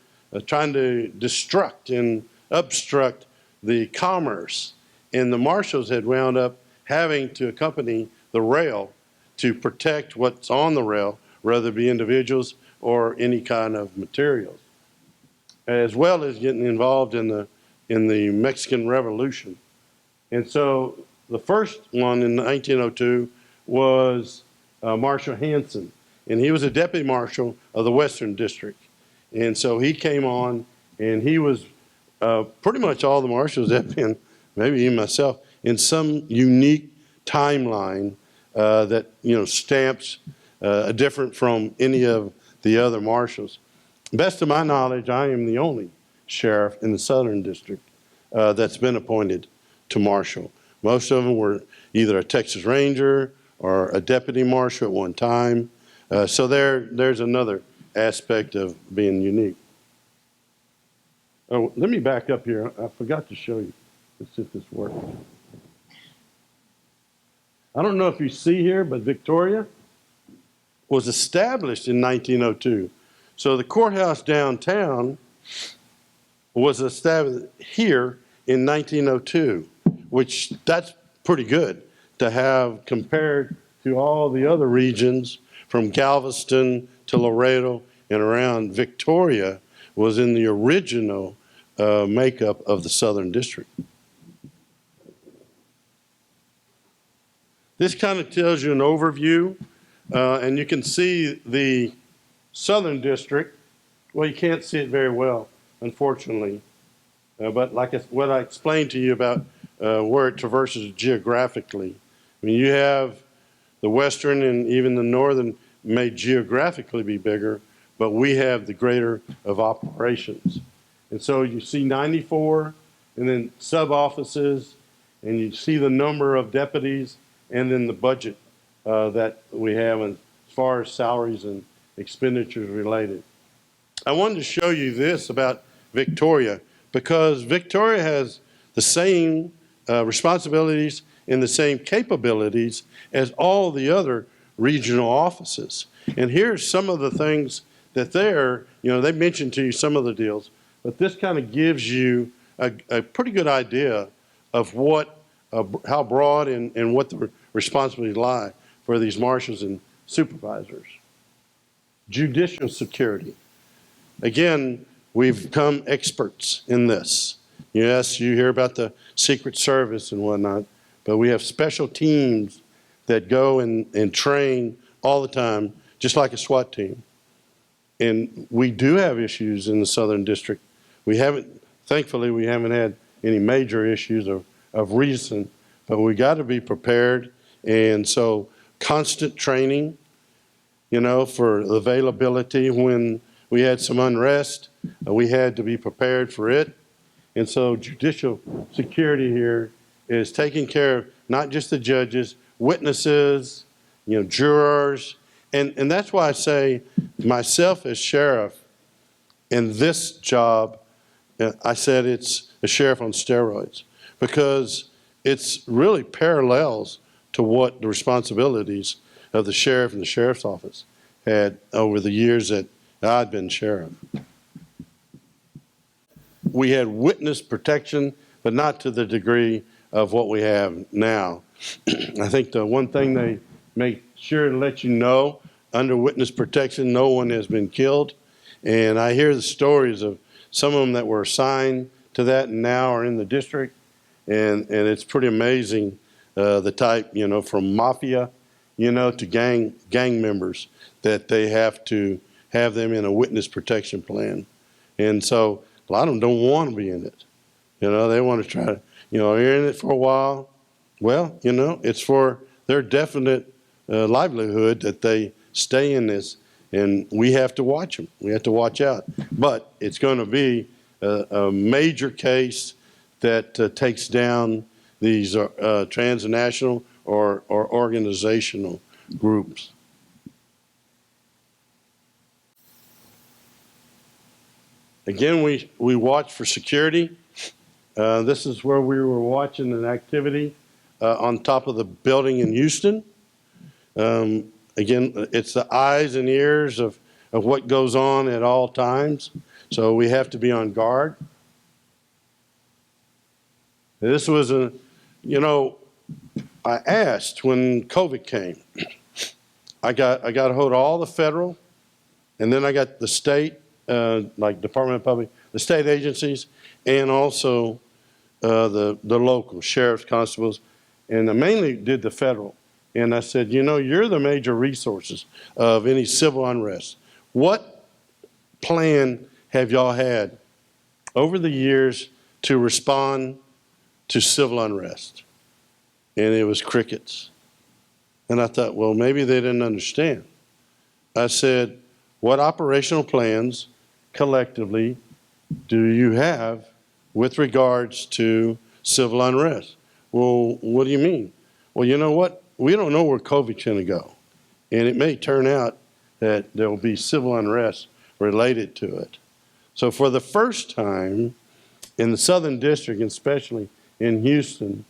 trying to destruct and obstruct the commerce. And the marshals had wound up having to accompany the rail to protect what's on the rail, whether it be individuals or any kind of materials, as well as getting involved in the Mexican Revolution. And so the first one in 1902 was Marshal Hanson, and he was a deputy marshal of the Western District. And so he came on, and he was pretty much all the marshals have been, maybe even myself, in some unique timeline that, you know, stamps different from any of the other marshals. Best of my knowledge, I am the only sheriff in the Southern District that's been appointed to marshal. Most of them were either a Texas Ranger or a deputy marshal at one time. So there's another aspect of being unique. Oh, let me back up here. I forgot to show you. Let's see if this works. I don't know if you see here, but Victoria was established in 1902. So the courthouse downtown was established here in 1902, which that's pretty good to have compared to all the other regions from Galveston to Laredo and around. Victoria was in the original makeup of the Southern District. This kind of tells you an overview, and you can see the Southern District. Well, you can't see it very well, unfortunately, but like what I explained to you about where it traverses geographically. I mean, you have the Western and even the Northern may geographically be bigger, but we have the greater of operations. And so you see 94, and then sub-offices, and you see the number of deputies, and then the budget that we have as far as salaries and expenditures related. I wanted to show you this about Victoria, because Victoria has the same responsibilities and the same capabilities as all the other regional offices. And here's some of the things that they mentioned to you some of the deals, but this kind of gives you a pretty good idea of how broad and what the responsibilities lie for these marshals and supervisors. Judicial security. Again, we've become experts in this. Yes, you hear about the Secret Service and whatnot, but we have special teams that go and train all the time, just like a SWAT team. And we do have issues in the Southern District. Thankfully, we haven't had any major issues of recent, but we got to be prepared. And so constant training, for availability. When we had some unrest, we had to be prepared for it. And so judicial security here is taking care of not just the judges, witnesses, jurors. And that's why I say myself as sheriff in this job, I said it's a sheriff on steroids, because it's really parallels to what the responsibilities of the sheriff and the sheriff's office had over the years that I'd been sheriff. We had witness protection, but not to the degree of what we have now. I think the one thing they make sure to let you know, under witness protection, no one has been killed. And I hear the stories of some of them that were assigned to that and now are in the district, and it's pretty amazing the type, you know, from mafia, you know, to gang members that they have to have them in a witness protection plan. And so a lot of them don't want to be in it. You know, they want to try to, you know, you're in it for a while. Well, you know, it's for their definite livelihood that they stay in this, and we have to watch them. We have to watch out. But it's going to be a major case that takes down these transnational or organizational groups. Again, we watch for security. This is where we were watching an activity on top of the building in Houston. Again, it's the eyes and ears of what goes on at all times. So we have to be on guard. This was you know, I asked when COVID came. I got a hold of all the federal, and then I got the state, like Department of Public, the state agencies, and also the local sheriffs, constables, and I mainly did the federal. And I said, you know, you're the major resources of any civil unrest. What plan have y'all had over the years to respond to civil unrest? And it was crickets. And I thought, well, maybe they didn't understand. I said, what operational plans collectively do you have with regards to civil unrest? Well, what do you mean? Well, you know what? We don't know where COVID's going to go. And it may turn out that there will be civil unrest related to it. So for the first time in the Southern District, and especially in Houston,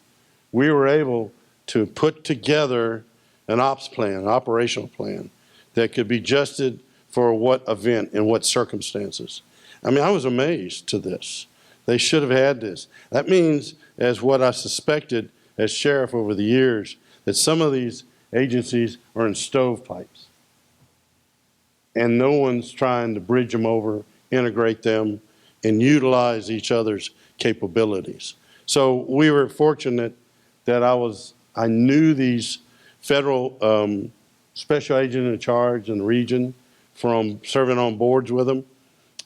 we were able to put together an ops plan, an operational plan that could be adjusted for what event and what circumstances. I mean, I was amazed to this. They should have had this. That means, as what I suspected as sheriff over the years, that some of these agencies are in stovepipes. And no one's trying to bridge them over, integrate them, and utilize each other's capabilities. So we were fortunate that I knew these federal special agent in charge in the region from serving on boards with them,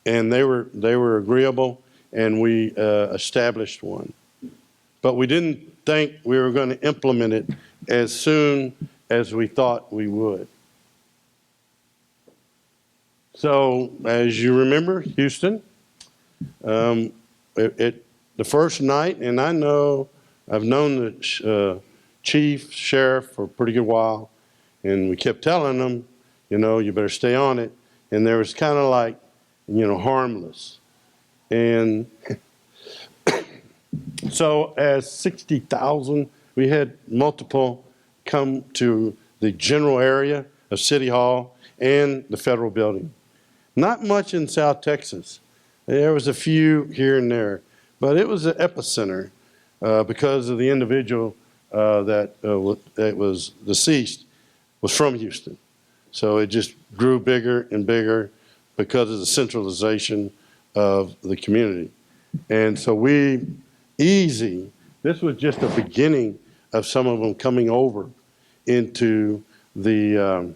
and they were agreeable, and we established one. But we didn't think we were going to implement it as soon as we thought we would. So, as you remember, Houston, the first night, and I've known the chief, sheriff for a pretty good while, and we kept telling them, you know, you better stay on it. And there was kind of like, you know, harmless. And so as 60,000, we had multiple come to the general area of City Hall and the federal building. Not much in South Texas. There was a few here and there, but it was an epicenter because of the individual that was deceased was from Houston. So it just grew bigger and bigger because of the centralization of the community. And so this was just the beginning of some of them coming over into the,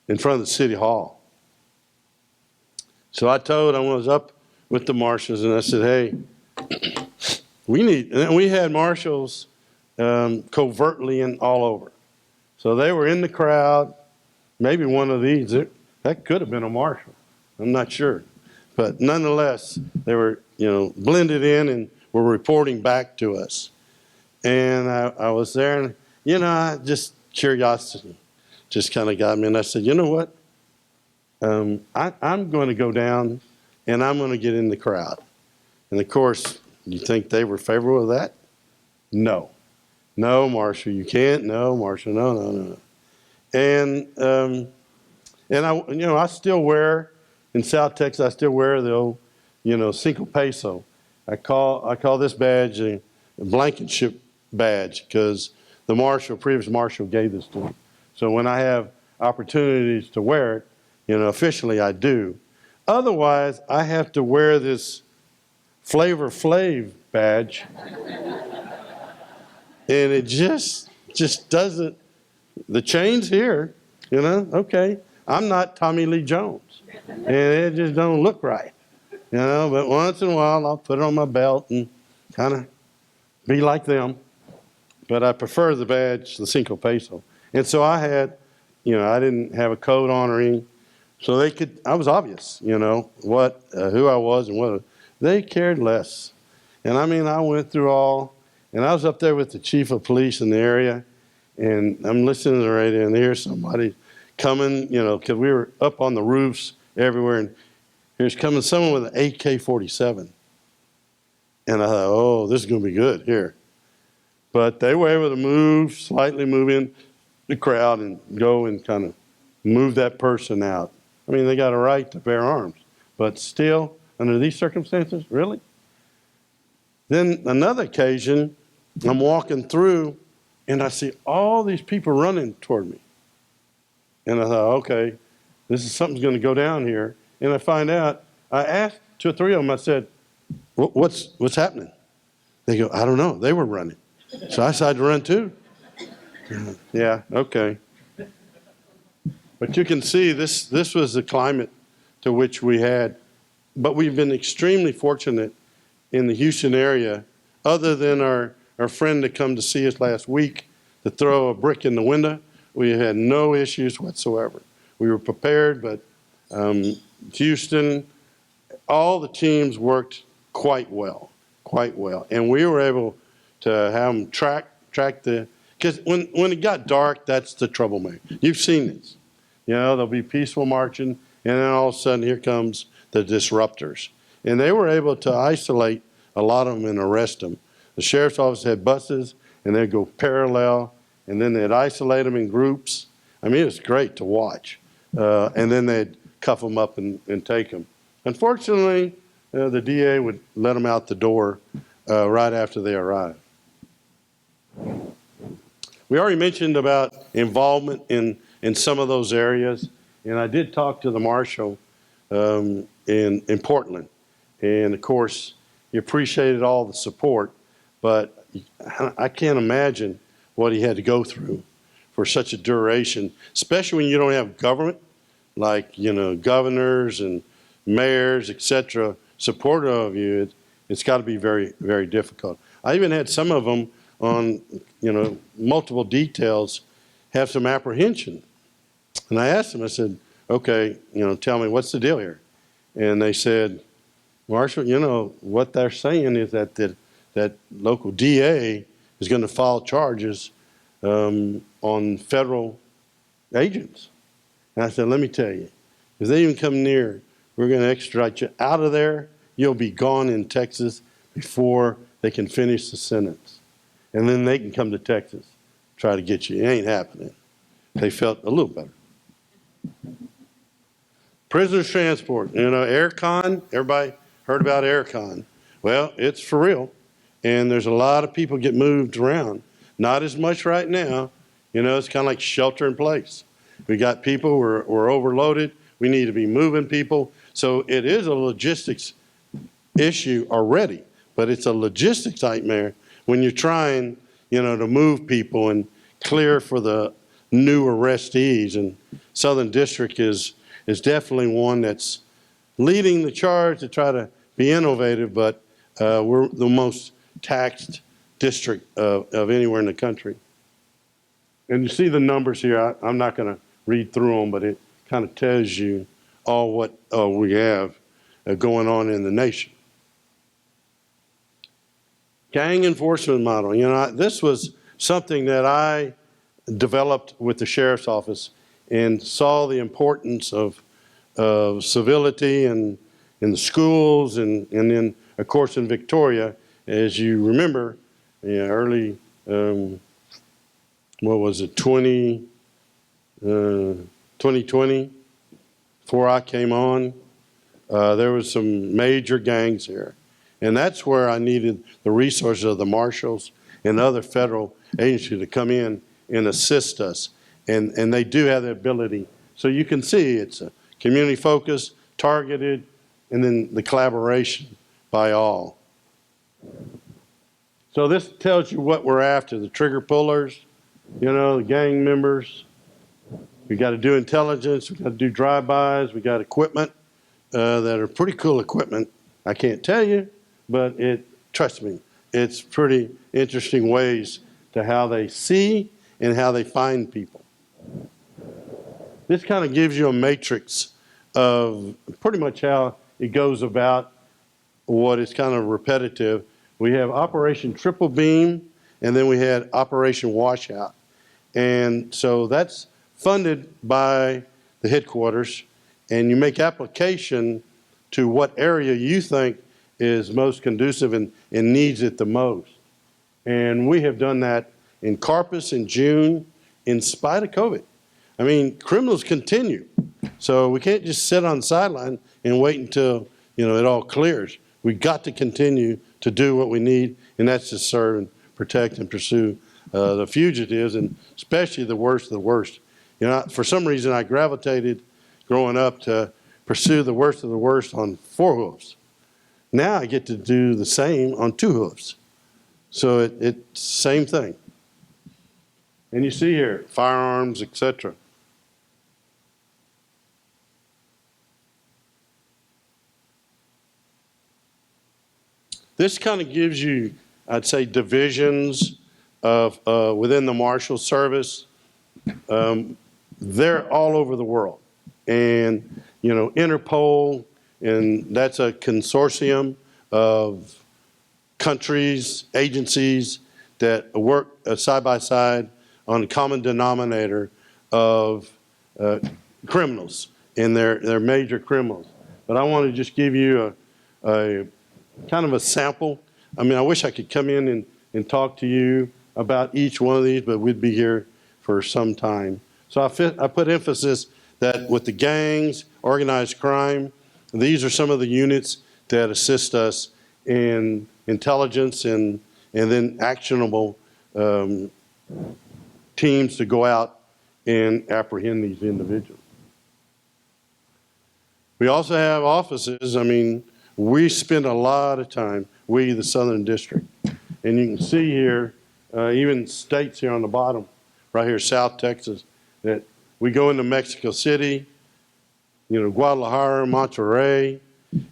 in front of the City Hall. So I was up with the marshals and I said, hey, and we had marshals covertly and all over. So they were in the crowd, maybe one of these, that could have been a marshal, I'm not sure. But nonetheless, they were, you know, blended in and were reporting back to us. And I was there and, you know, just curiosity just kind of got me. And I said, you know what? I'm going to go down and I'm going to get in the crowd. And of course, you think they were favorable with that? No. No, Marshall, you can't. No, Marshall, no. And I still wear, in South Texas, I still wear the old, you know, Cinco Peso. I call this badge a blankenship badge because the previous marshal gave this to me. So when I have opportunities to wear it, you know, officially I do. Otherwise, I have to wear this Flavor Flav badge. And it just doesn't, the chain's here, you know, okay. I'm not Tommy Lee Jones, and it just don't look right, you know, but once in a while I'll put it on my belt and kind of be like them. But I prefer the badge, the Cinco Peso. And so I had, you know, I didn't have a coat on or anything, so they could, I was obvious, you know, what, who I was and what, they cared less. And I mean, I went through all, and I was up there with the chief of police in the area, and I'm listening to the radio, and here's somebody coming, you know, because we were up on the roofs everywhere, and here's coming someone with an AK-47. And I thought, oh, this is going to be good here. But they were able to move, slightly move in the crowd and go and kind of move that person out. I mean, they got a right to bear arms, but still, under these circumstances, really? Then another occasion, I'm walking through, and I see all these people running toward me. And I thought, okay, this is something's going to go down here. And I find out, I asked 2 or 3 of them, I said, what's happening? They go, I don't know. They were running. So I decided to run too. Yeah, okay. But you can see this was the climate to which we had. But we've been extremely fortunate in the Houston area, other than our friend that come to see us last week to throw a brick in the window. We had no issues whatsoever. We were prepared, but Houston, all the teams worked quite well. And we were able to have them track the, because when it got dark, that's the troublemaker. You've seen this. You know, there'll be peaceful marching, and then all of a sudden here comes the disruptors. And they were able to isolate a lot of them and arrest them. The sheriff's office had buses, and they'd go parallel, and then they'd isolate them in groups. I mean, it was great to watch. And then they'd cuff them up and take them. Unfortunately, the DA would let them out the door right after they arrived. We already mentioned about involvement in some of those areas, and I did talk to the marshal in Portland. And of course, he appreciated all the support, but I can't imagine what he had to go through for such a duration, especially when you don't have government, like, you know, governors and mayors, etc., supportive of you. It's got to be very, very difficult. I even had some of them on, you know, multiple details have some apprehension. And I asked them, I said, okay, you know, tell me, what's the deal here? And they said, Marshal, you know, what they're saying is that that local DA is going to file charges on federal agents. And I said, let me tell you, if they even come near, we're going to extradite you out of there. You'll be gone in Texas before they can finish the sentence. And then they can come to Texas, try to get you. It ain't happening. They felt a little better. Prisoners transport, you know, Aircon, everybody heard about Aircon. Well, it's for real. And there's a lot of people get moved around. Not as much right now. You know, it's kind of like shelter in place. We got people, we're overloaded. We need to be moving people. So it is a logistics issue already, but it's a logistics nightmare when you're trying, you know, to move people and clear for the new arrestees. And Southern District is definitely one that's leading the charge to try to be innovative, but we're the most taxed district of anywhere in the country. And you see the numbers here. I'm not going to read through them, but it kind of tells you all what we have going on in the nation. Gang enforcement model. You know, this was something that I developed with the sheriff's office and saw the importance of civility and in the schools and then, of course, in Victoria. As you remember, you know, early, what was it, 2020, before I came on, there was some major gangs here. And that's where I needed the resources of the marshals and other federal agencies to come in and assist us. And they do have the ability. So you can see it's a community focus, targeted, and then the collaboration by all. So this tells you what we're after, the trigger pullers, you know, the gang members. We got to do intelligence. We got to do drive-bys. We got equipment that are pretty cool equipment. I can't tell you, but trust me, it's pretty interesting ways to how they see and how they find people. This kind of gives you a matrix of pretty much how it goes about what is kind of repetitive. We have Operation Triple Beam, and then we had Operation Washout. And so that's funded by the headquarters, and you make application to what area you think is most conducive and needs it the most. And we have done that in Corpus in June, in spite of COVID. I mean, criminals continue. So we can't just sit on the sideline and wait until, you know, it all clears. We got to continue to do what we need, and that's to serve and protect and pursue the fugitives, and especially the worst of the worst. You know, for some reason, I gravitated growing up to pursue the worst of the worst on 4 hooves. Now I get to do the same on 2 hooves. So it's same thing. And you see here, firearms, etc. This kind of gives you, I'd say, divisions of within the Marshal Service. They're all over the world. And, you know, Interpol, and that's a consortium of countries, agencies that work side by side on a common denominator of criminals, and they're major criminals. But I want to just give you a kind of a sample. I mean, I wish I could come in and talk to you about each one of these, but we'd be here for some time. So I put emphasis that with the gangs, organized crime, these are some of the units that assist us in intelligence and then actionable teams to go out and apprehend these individuals. We also have offices. I mean, we spend a lot of time, we, the Southern District. And you can see here, even states here on the bottom, right here, South Texas, that we go into Mexico City, you know, Guadalajara, Monterrey.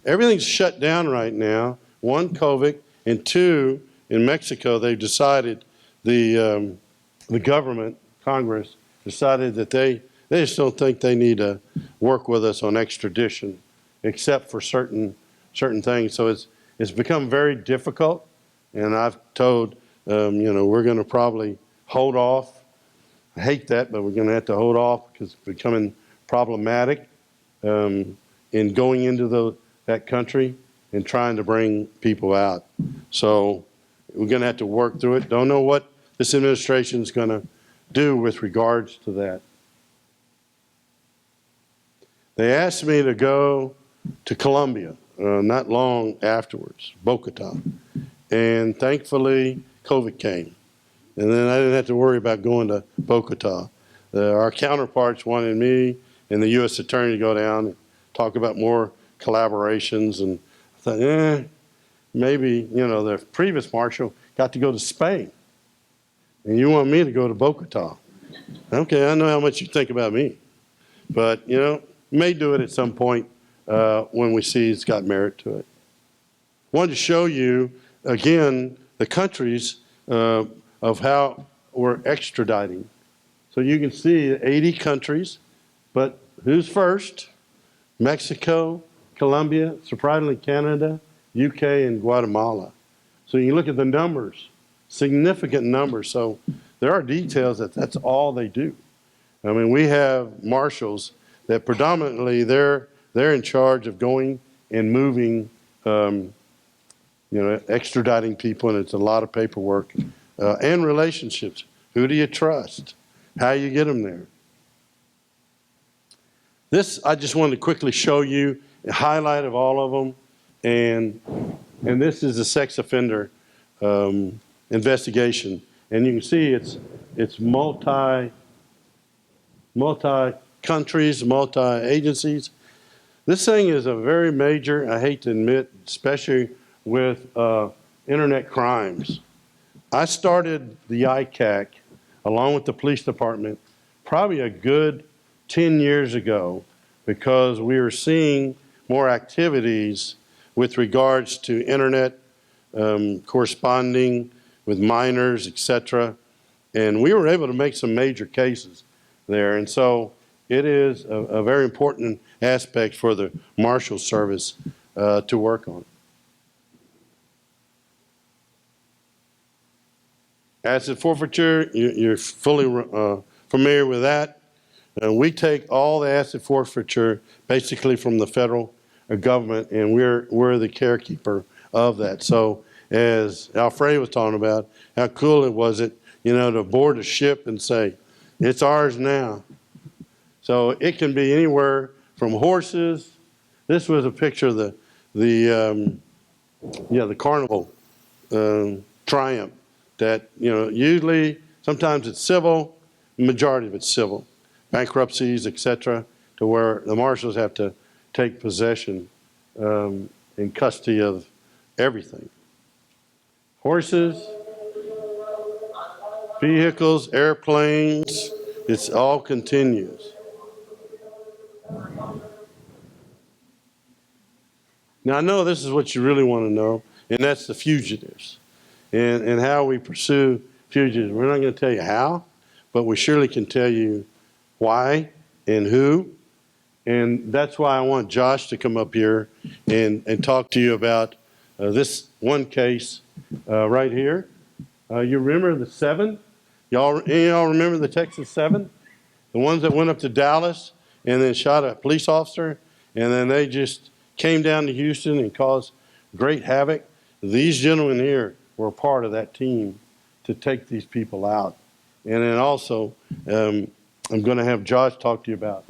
Everything's shut down right now. 1, COVID, and 2, in Mexico, they've decided, the government, Congress, decided that they just don't think they need to work with us on extradition, except for certain things. So it's become very difficult, and I've told, you know, we're going to probably hold off. I hate that, but we're going to have to hold off because it's becoming problematic in going into that country and trying to bring people out. So we're going to have to work through it. Don't know what this administration is going to do with regards to that. They asked me to go to Colombia not long afterwards, Bogota. And thankfully, COVID came. And then I didn't have to worry about going to Bogota. Our counterparts wanted me and the U.S. Attorney to go down and talk about more collaborations. And I thought, maybe, you know, the previous marshal got to go to Spain. And you want me to go to Bogota. Okay, I know how much you think about me. But, you know, may do it at some point when we see it's got merit to it. Wanted to show you, again, the countries of how we're extraditing. So you can see 80 countries, but who's first? Mexico, Colombia, surprisingly Canada, UK, and Guatemala. So you look at the numbers, significant numbers. So there are details that that's all they do. I mean, we have marshals that predominantly they're in charge of going and moving, you know, extraditing people, and it's a lot of paperwork and relationships. Who do you trust? How you get them there? This I just wanted to quickly show you a highlight of all of them, and this is a sex offender investigation, and you can see it's multi countries, multi agencies. This thing is a very major, I hate to admit, especially with internet crimes. I started the ICAC along with the police department probably a good 10 years ago because we were seeing more activities with regards to internet corresponding with minors, etc. And we were able to make some major cases there. And so it is a very important aspect for the Marshal Service to work on. Asset forfeiture, you're fully familiar with that. We take all the asset forfeiture basically from the federal government, and we're the carekeeper of that. So as Alfredo was talking about, how cool it was to board a ship and say, it's ours now. So it can be anywhere from horses. This was a picture of the Carnival Triumph that, usually, sometimes it's civil, majority of it's civil, bankruptcies, etc., to where the marshals have to take possession and custody of everything. Horses, vehicles, airplanes, it's all continues. Now, I know this is what you really want to know, and that's the fugitives and how we pursue fugitives. We're not going to tell you how, but we surely can tell you why and who. And that's why I want Josh to come up here and talk to you about this one case right here. You remember the 7? Y'all remember the Texas 7? The ones that went up to Dallas and then shot a police officer, and then they just came down to Houston and caused great havoc. These gentlemen here were a part of that team to take these people out. And then also, I'm going to have Josh talk to you about.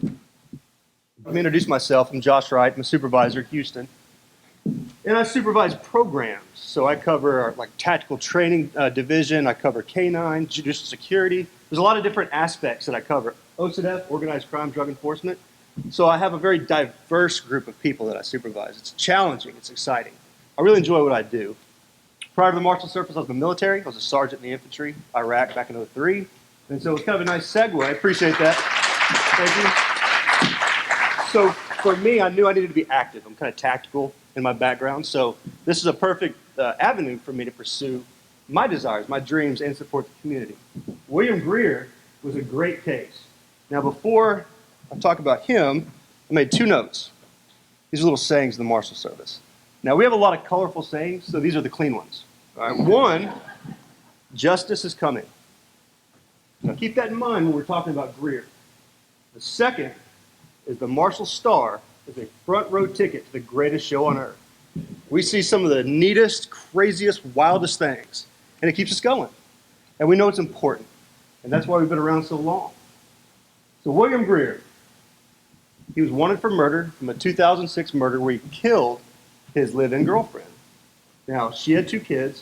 Let me introduce myself. I'm Josh Wright. I'm a supervisor at Houston. And I supervise programs. So I cover our tactical training division. I cover K-9, judicial security. There's a lot of different aspects that I cover. OCDF, organized crime, drug enforcement. So I have a very diverse group of people that I supervise. It's challenging. It's exciting. I really enjoy what I do. Prior to the Marshal Service, I was in the military. I was a sergeant in the infantry, Iraq, back in 2003. And so it's kind of a nice segue. I appreciate that. Thank you. So for me, I knew I needed to be active. I'm kind of tactical in my background. So this is a perfect avenue for me to pursue my desires, my dreams, and support the community. William Greer was a great case. Now, before I talk about him, I made 2 notes. These are little sayings of the Marshal Service. Now, we have a lot of colorful sayings, so these are the clean ones. All right. 1, justice is coming. Now, keep that in mind when we're talking about Greer. The second is the Marshal Star is a front row ticket to the greatest show on earth. We see some of the neatest, craziest, wildest things, and it keeps us going. And we know it's important, and that's why we've been around so long. So William Greer, he was wanted for murder from a 2006 murder where he killed his live-in girlfriend. Now, she had 2 kids.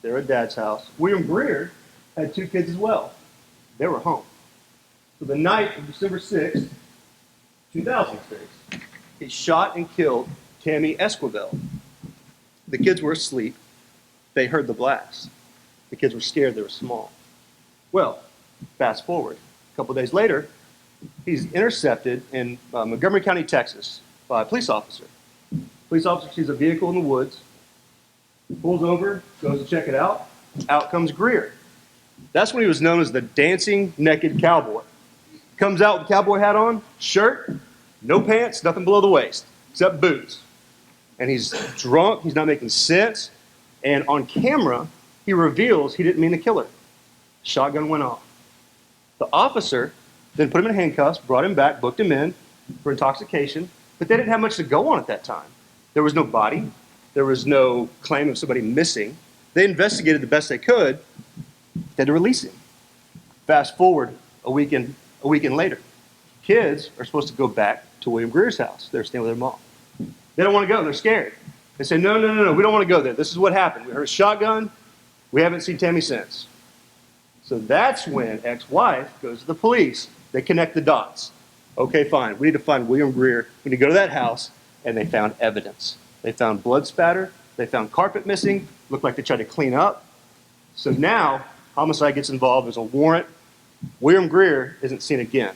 They were at Dad's house. William Greer had 2 kids as well. They were home. So the night of December 6th, 2006, he shot and killed Tammy Esquivel. The kids were asleep. They heard the blast. The kids were scared. They were small. Well, fast forward. A couple days later, he's intercepted in Montgomery County, Texas, by a police officer. Police officer sees a vehicle in the woods, pulls over, goes to check it out. Out comes Greer. That's when he was known as the dancing naked cowboy. Comes out with a cowboy hat on, shirt, no pants, nothing below the waist, except boots. And he's drunk, he's not making sense, and on camera, he reveals he didn't mean to kill her. Shotgun went off. The officer then put him in handcuffs, brought him back, booked him in for intoxication, but they didn't have much to go on at that time. There was no body. There was no claim of somebody missing. They investigated the best they could. They had to release him. Fast forward a weekend later. Kids are supposed to go back to William Greer's house. They're staying with their mom. They don't want to go. They're scared. They say, no, we don't want to go there. This is what happened. We heard a shotgun. We haven't seen Tammy since. So that's when ex-wife goes to the police. They connect the dots. Okay, fine. We need to find William Greer. We need to go to that house. And they found evidence. They found blood spatter. They found carpet missing. Looked like they tried to clean up. So now, homicide gets involved, there's a warrant. William Greer isn't seen again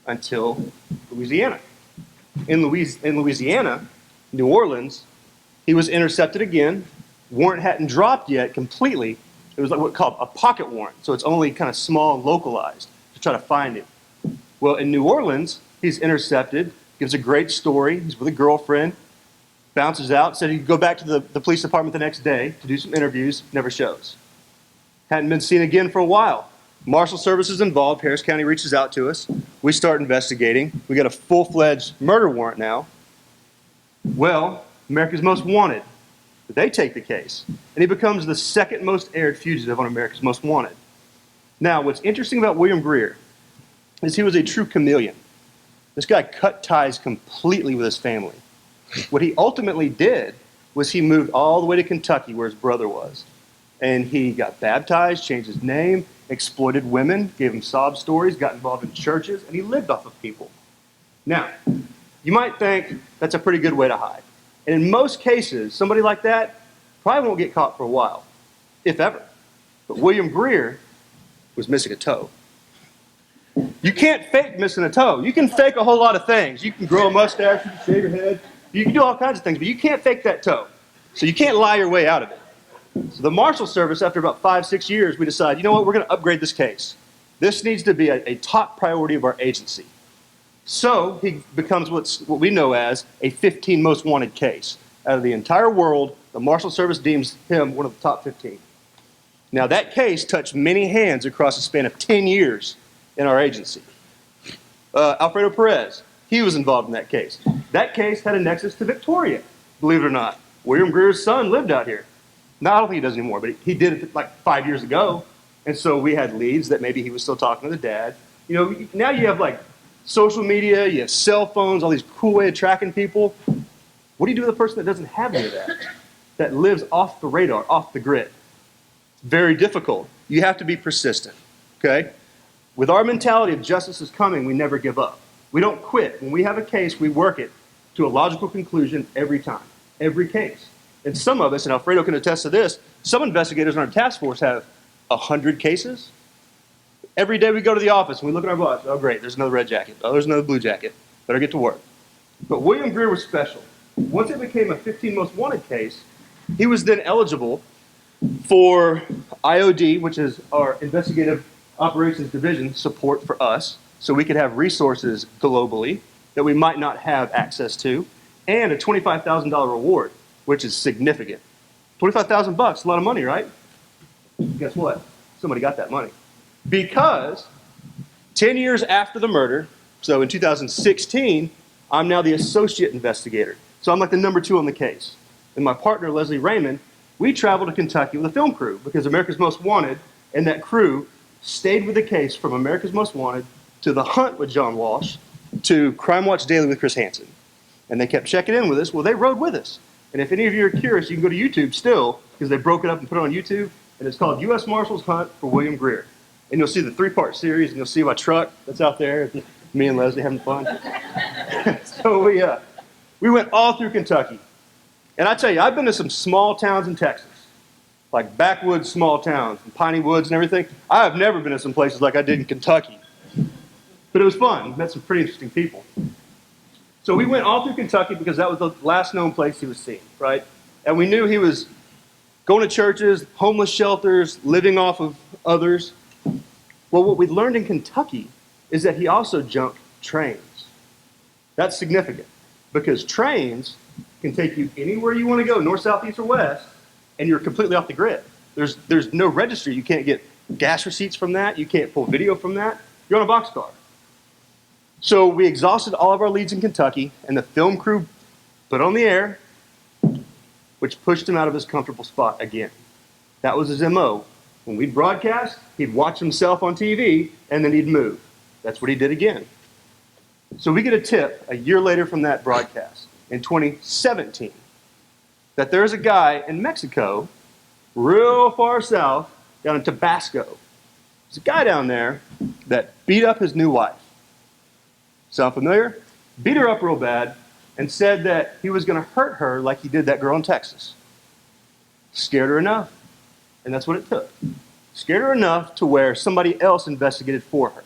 until Louisiana. In Louisiana, New Orleans, he was intercepted again. Warrant hadn't dropped yet completely. It was like what called a pocket warrant, so it's only kind of small, localized to try to find him. Well, in New Orleans, he's intercepted, gives a great story. He's with a girlfriend, bounces out, said he'd go back to the police department the next day to do some interviews, never shows. Hadn't been seen again for a while. Marshal Service is involved. Harris County reaches out to us. We start investigating. We got a full-fledged murder warrant now. Well, America's Most Wanted. They take the case, and he becomes the second most aired fugitive on America's Most Wanted. Now, what's interesting about William Greer is he was a true chameleon. This guy cut ties completely with his family. What he ultimately did was he moved all the way to Kentucky where his brother was. And he got baptized, changed his name, exploited women, gave them sob stories, got involved in churches, and he lived off of people. Now, you might think that's a pretty good way to hide. And in most cases, somebody like that probably won't get caught for a while, if ever. But William Greer was missing a toe. You can't fake missing a toe. You can fake a whole lot of things. You can grow a mustache, you can shave your head, you can do all kinds of things, but you can't fake that toe. So you can't lie your way out of it. So the Marshal Service, after about 5-6 years, we decide, you know what, we're going to upgrade this case. This needs to be a top priority of our agency. So he becomes what we know as a 15 most wanted case. Out of the entire world, the Marshal Service deems him one of the top 15. Now that case touched many hands across a span of 10 years in our agency. Alfredo Perez, he was involved in that case. That case had a nexus to Victoria, believe it or not. William Greer's son lived out here. No, I don't think he does anymore, but he did it like 5 years ago. And so we had leads that maybe he was still talking to the dad. You know, now you have like social media, you have cell phones, all these cool way of tracking people. What do you do with a person that doesn't have any of that? That lives off the radar, off the grid? It's very difficult. You have to be persistent, okay? With our mentality of justice is coming, we never give up. We don't quit. When we have a case, we work it to a logical conclusion every time, every case. And some of us, and Alfredo can attest to this, some investigators on our task force have 100 cases. Every day we go to the office and we look at our boss. Oh, great, there's another red jacket. Oh, there's another blue jacket. Better get to work. But William Greer was special. Once it became a 15 most wanted case, he was then eligible for IOD, which is our Investigative Operations Division support for us, so we could have resources globally that we might not have access to, and a $25,000 reward, which is significant. 25,000 bucks, a lot of money, right? Guess what? Somebody got that money. Because 10 years after the murder, so in 2016, I'm now the associate investigator. So I'm like the number 2 on the case. And my partner, Leslie Raymond, we traveled to Kentucky with a film crew because America's Most Wanted and that crew stayed with the case from America's Most Wanted to The Hunt with John Walsh to Crime Watch Daily with Chris Hansen. And they kept checking in with us. Well, they rode with us. And if any of you are curious, you can go to YouTube still because they broke it up and put it on YouTube. And it's called U.S. Marshals Hunt for William Greer. And you'll see the 3-part series, and you'll see my truck that's out there, me and Leslie having fun. So we went all through Kentucky. And I tell you, I've been to some small towns in Texas, like backwoods small towns, and piney woods and everything. I have never been to some places like I did in Kentucky. But it was fun. Met some pretty interesting people. So we went all through Kentucky because that was the last known place he was seen, right? And we knew he was going to churches, homeless shelters, living off of others. Well, what we learned in Kentucky is that he also junked trains. That's significant because trains can take you anywhere you want to go, north, south, east, or west, and you're completely off the grid. There's no registry. You can't get gas receipts from that. You can't pull video from that. You're on a boxcar. So we exhausted all of our leads in Kentucky, and the film crew put on the air, which pushed him out of his comfortable spot again. That was his MO. When we'd broadcast, he'd watch himself on TV, and then he'd move. That's what he did again. So we get a tip a year later from that broadcast, in 2017, that there's a guy in Mexico, real far south, down in Tabasco. There's a guy down there that beat up his new wife. Sound familiar? Beat her up real bad and said that he was going to hurt her like he did that girl in Texas. Scared her enough. And that's what it took. Scared her enough to where somebody else investigated for her.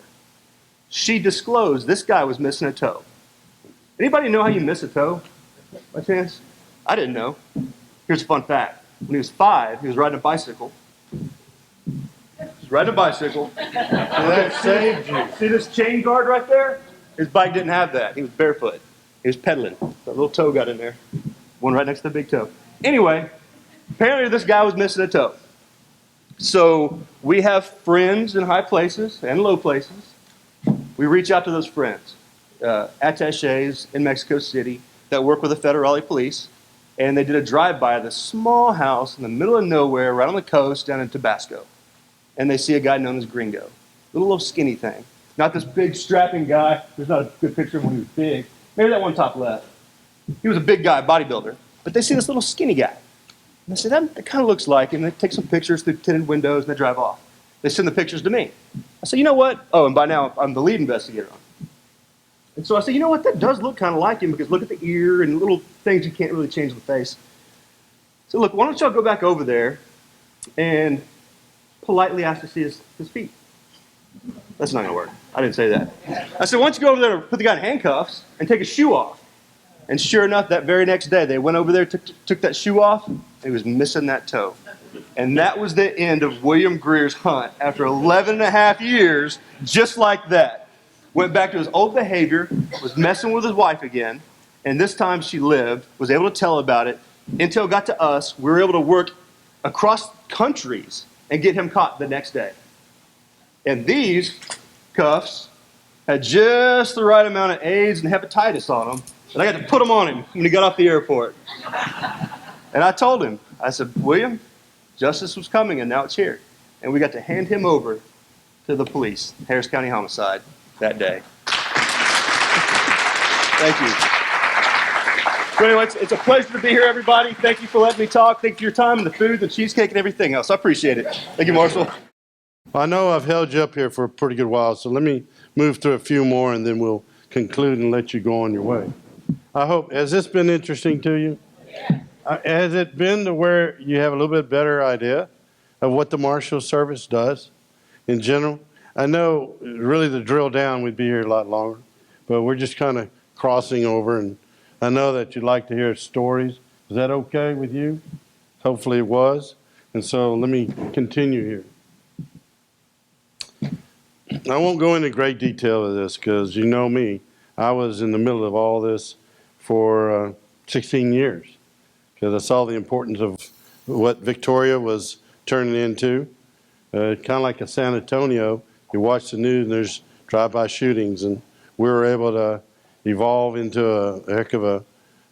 She disclosed this guy was missing a toe. Anybody know how you miss a toe, by chance? I didn't know. Here's a fun fact. When he was 5, he was riding a bicycle. And that saved you. See this chain guard right there? His bike didn't have that. He was barefoot. He was pedaling. That little toe got in there. One right next to the big toe. Anyway, apparently this guy was missing a toe. So we have friends in high places and low places. We reach out to those friends, attaches in Mexico City that work with the Federale Police, and they did a drive-by of this small house in the middle of nowhere right on the coast down in Tabasco. And they see a guy known as Gringo, little skinny thing. Not this big strapping guy. There's not a good picture of him when he was big. Maybe that one top left. He was a big guy, bodybuilder. But they see this little skinny guy. And they say, that kind of looks like him. They take some pictures through tinted windows and they drive off. They send the pictures to me. I say, you know what? Oh, and by now I'm the lead investigator on it. And so I say, you know what? That does look kind of like him because look at the ear and little things you can't really change the face. So look, why don't y'all go back over there and politely ask to see his feet. That's not going to work. I didn't say that. I said, why don't you go over there and put the guy in handcuffs and take his shoe off? And sure enough, that very next day, they went over there, took that shoe off, and he was missing that toe. And that was the end of William Greer's hunt. After 11 and a half years, just like that. Went back to his old behavior, was messing with his wife again, and this time she lived, was able to tell about it. Intel got to us. We were able to work across countries and get him caught the next day. And these cuffs had just the right amount of AIDS and hepatitis on them, and I got to put them on him when he got off the airport. And I told him, I said, William, justice was coming and now it's here. And we got to hand him over to the police, Harris County Homicide, that day. Thank you. So anyway, it's a pleasure to be here, everybody. Thank you for letting me talk. Thank you for your time and the food, the cheesecake, and everything else. I appreciate it. Thank you, Marshall. I know I've held you up here for a pretty good while, so let me move through a few more and then we'll conclude and let you go on your way. I hope, has this been interesting to you? Has it been to where you have a little bit better idea of what the Marshal Service does in general? I know really to drill down we'd be here a lot longer, but we're just kind of crossing over, and I know that you'd like to hear stories. Is that okay with you? Hopefully it was. And so let me continue here. I won't go into great detail of this because you know me. I was in the middle of all this for 16 years because I saw the importance of what Victoria was turning into. Kind of like a San Antonio, you watch the news and there's drive-by shootings, and we were able to evolve into a heck of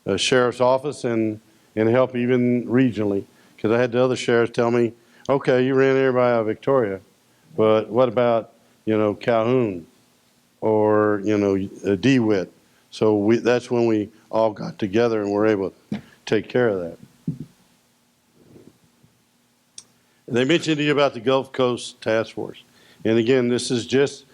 a sheriff's office and help even regionally. Because I had the other sheriffs tell me, okay, you ran everybody out of Victoria, but what about, Calhoun or, DeWitt? So that's when we all got together and were able to take care of that. They mentioned to you about the Gulf Coast Task Force. And again, this is just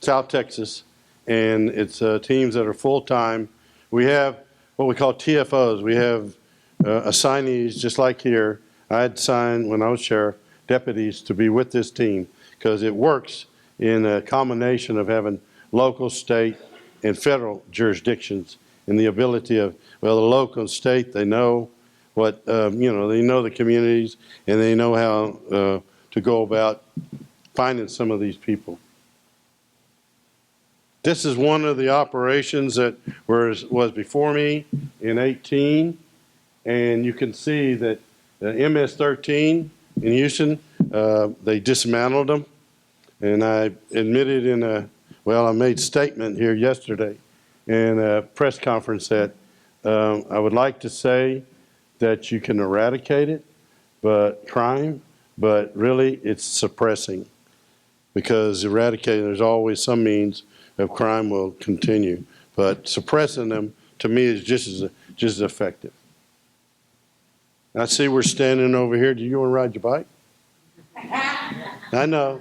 South Texas, and it's teams that are full-time. We have what we call TFOs. We have assignees, just like here. I had signed, when I was sheriff, deputies to be with this team because it works in a combination of having local, state, and federal jurisdictions, and the ability of, the local and state, they know what, they know the communities, and they know how to go about finding some of these people. This is one of the operations that was before me in 18, and you can see that the MS-13 in Houston, they dismantled them, and I admitted I made a statement here yesterday in a press conference that I would like to say that you can eradicate it, but really it's suppressing, because eradicating, there's always some means of crime will continue, but suppressing them to me is just as effective. I see we're standing over here. Do you want to ride your bike? I know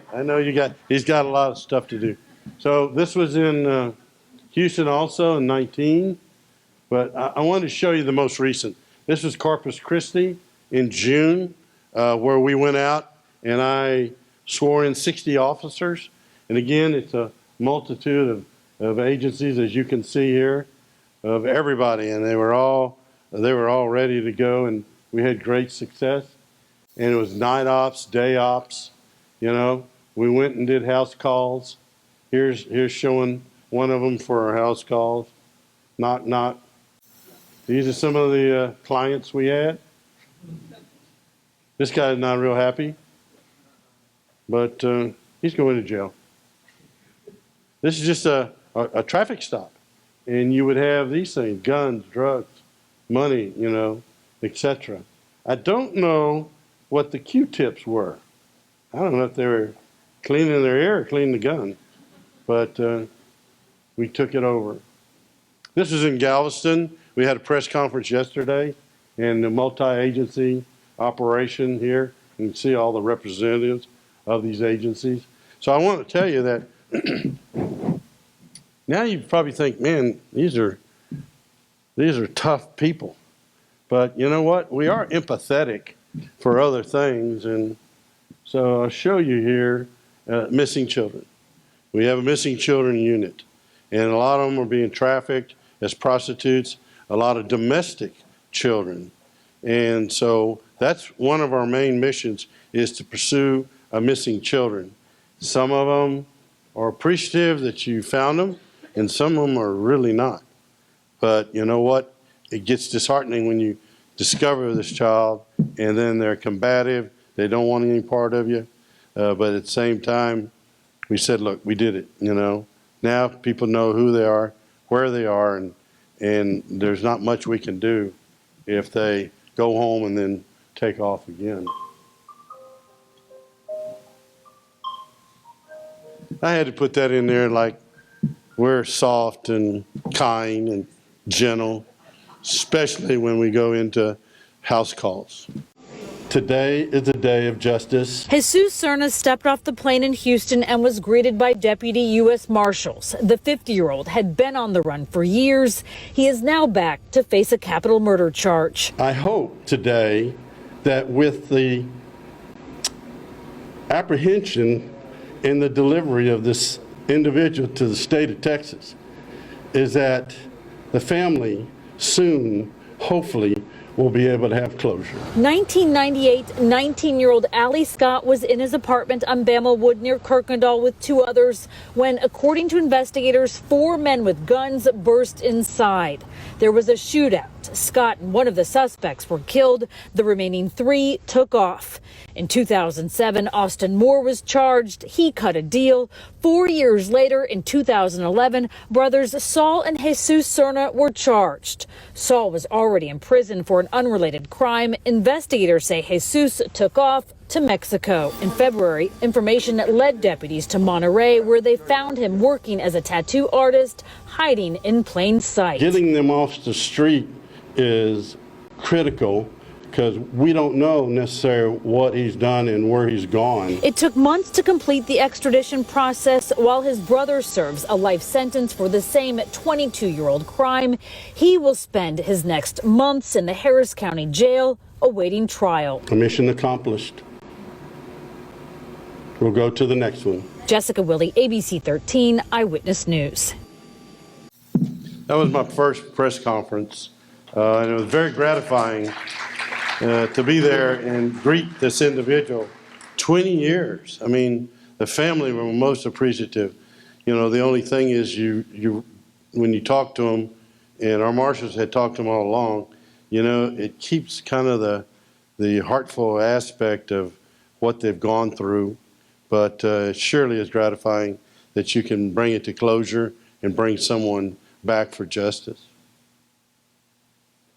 he's got a lot of stuff to do. So this was in Houston also in 19, but I wanted to show you the most recent. This was Corpus Christi in June where we went out and I swore in 60 officers. And again, it's a multitude of agencies, as you can see here, of everybody, and they were all ready to go, and we had great success. And it was night ops, day ops, you know. We went and did house calls. Here's showing one of them for our house calls. Knock, knock. These are some of the clients we had. This guy's not real happy, but he's going to jail. This is just a traffic stop, and you would have these things: guns, drugs, money, you know, etc. I don't know what the Q-tips were. I don't know if they were cleaning their ear or cleaning the gun, but we took it over. This is in Galveston. We had a press conference yesterday, and the multi-agency operation here. You can see all the representatives of these agencies. So I want to tell you that now you probably think, man, these are tough people. But you know what? We are empathetic for other things. And so I'll show you here missing children. We have a missing children unit. And a lot of them are being trafficked as prostitutes, a lot of domestic children. And so that's one of our main missions, is to pursue missing children. Some of them are appreciative that you found them, and some of them are really not. But you know what? It gets disheartening when you discover this child and then they're combative, they don't want any part of you. But at the same time, we said, look, we did it, you know. Now people know who they are, where they are, and there's not much we can do if they go home and then take off again. I had to put that in there, like we're soft and kind and gentle, especially when we go into house calls. Today is a day of justice. Jesus Serna stepped off the plane in Houston and was greeted by Deputy U.S. Marshals. The 50-year-old had been on the run for years. He is now back to face a capital murder charge. I hope today that with the apprehension and the delivery of this individual to the state of Texas, is that the family soon, hopefully, will be able to have closure. 1998, 19-year-old Allie Scott was in his apartment on Bamelwood near Kirkendall with two others when, according to investigators, 4 men with guns burst inside. There was a shootout. Scott and one of the suspects were killed. The remaining 3 took off. In 2007, Austin Moore was charged. He cut a deal. 4 years later, in 2011, brothers Saul and Jesus Serna were charged. Saul was already in prison for an unrelated crime. Investigators say Jesus took off to Mexico. In February, information led deputies to Monterey, where they found him working as a tattoo artist, hiding in plain sight. Getting them off the street is critical, because we don't know necessarily what he's done and where he's gone. It took months to complete the extradition process while his brother serves a life sentence for the same 22-year-old crime. He will spend his next months in the Harris County Jail awaiting trial. Mission accomplished. We'll go to the next one. Jessica Willey, ABC 13 Eyewitness News. That was my first press conference, and it was very gratifying to be there and greet this individual. 20 years. I mean, the family were most appreciative. You know, the only thing is when you talk to them, and our marshals had talked to them all along, you know, it keeps kind of the heartful aspect of what they've gone through. But it surely is gratifying that you can bring it to closure and bring someone back for justice.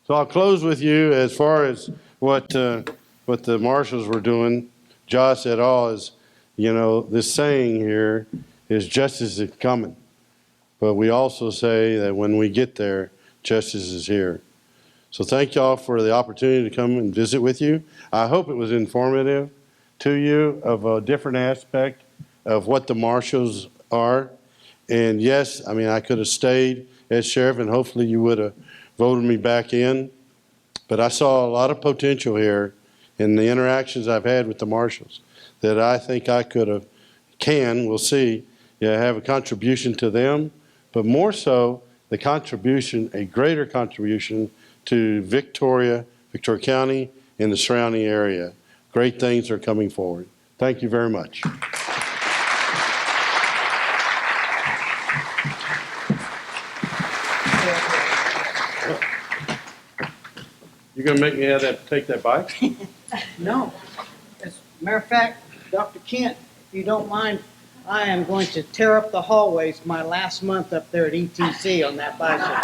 So I'll close with you as far as what the marshals were doing. Josh et al. Is, you know, this saying here is justice is coming. But we also say that when we get there, justice is here. So thank y'all for the opportunity to come and visit with you. I hope it was informative to you of a different aspect of what the marshals are. And yes, I mean, I could have stayed as sheriff and hopefully you would have voted me back in. But I saw a lot of potential here, in the interactions I've had with the marshals that I think I we'll see, have a contribution to them, but more so a greater contribution to Victoria County, and the surrounding area. Great things are coming forward. Thank you very much. You're going to make me take that bike? No. As a matter of fact, Dr. Kent, if you don't mind, I am going to tear up the hallways my last month up there at ETC on that bicycle.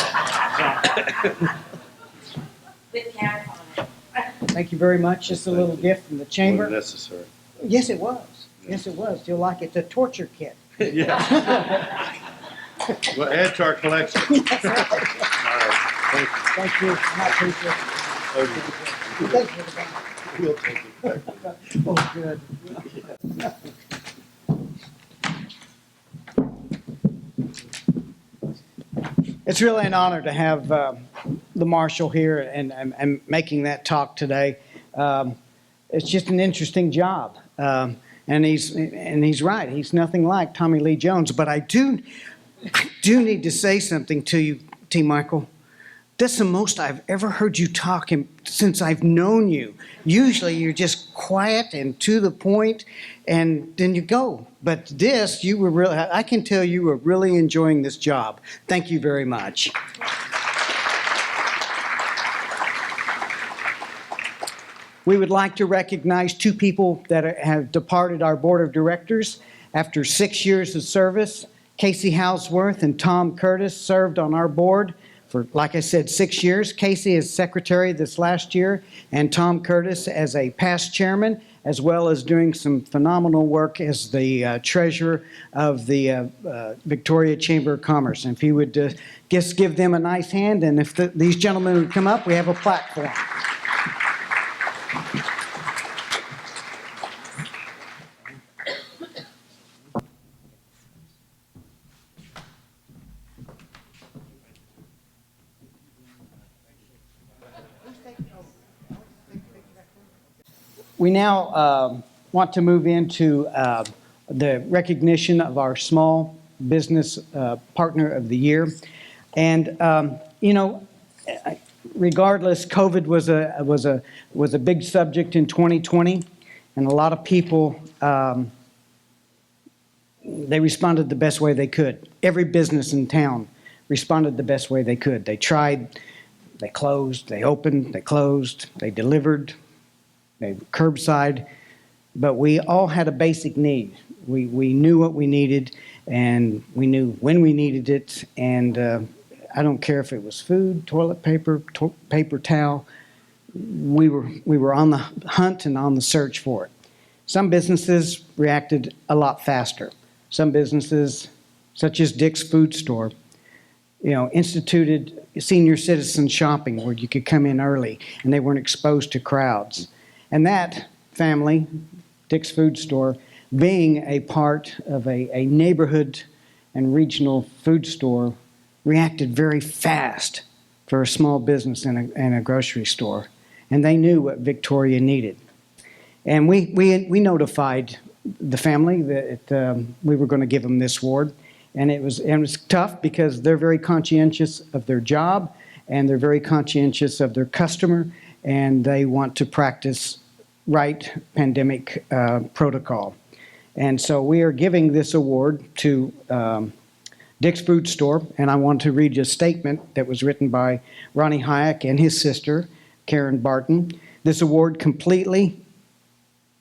So, With cats on it. thank you very much. Just a little gift from the chamber. Wasn't necessary. Yes, it was. Yes, it was. You'll like it. It's a torture kit. Yeah. Well, add to our collection. All right. Thank you. Thank you. I appreciate it. Thank you for the bond. We'll take it back. Oh, good. It's really an honor to have the marshal here and making that talk today. It's just an interesting job, and he's right. He's nothing like Tommy Lee Jones. But I do need to say something to you, T. Michael. That's the most I've ever heard you talk since I've known you. Usually you're just quiet and to the point, and then you go. But this, you were really, I can tell you were really enjoying this job. Thank you very much. We would like to recognize two people that have departed our board of directors after 6 years of service. Casey Housworth and Tom Curtis served on our board for, like I said, 6 years. Casey as secretary this last year, and Tom Curtis as a past chairman, as well as doing some phenomenal work as the treasurer of the Victoria Chamber of Commerce. And if you would just give them a nice hand, and if these gentlemen would come up, we have a platform. We now want to move into the recognition of our Small Business Partner of the Year. And, regardless, COVID was a big subject in 2020, and a lot of people, they responded the best way they could. Every business in town responded the best way they could. They tried, they closed, they opened, they closed, they delivered, they curbside, but we all had a basic need. We knew what we needed, and we knew when we needed it, and I don't care if it was food, toilet paper, paper towel. We were on the hunt and on the search for it. Some businesses reacted a lot faster. Some businesses, such as Dick's Food Store, instituted senior citizen shopping where you could come in early and they weren't exposed to crowds. And that family, Dick's Food Store, being a part of a neighborhood and regional food store, reacted very fast for a small business and a grocery store. And they knew what Victoria needed. And we notified the family that we were going to give them this award. And it was tough because they're very conscientious of their job, and they're very conscientious of their customer, and they want to practice right pandemic protocol. And so we are giving this award to Dick's Food Store, and I want to read a statement that was written by Ronnie Hayek and his sister, Karen Barton. This award completely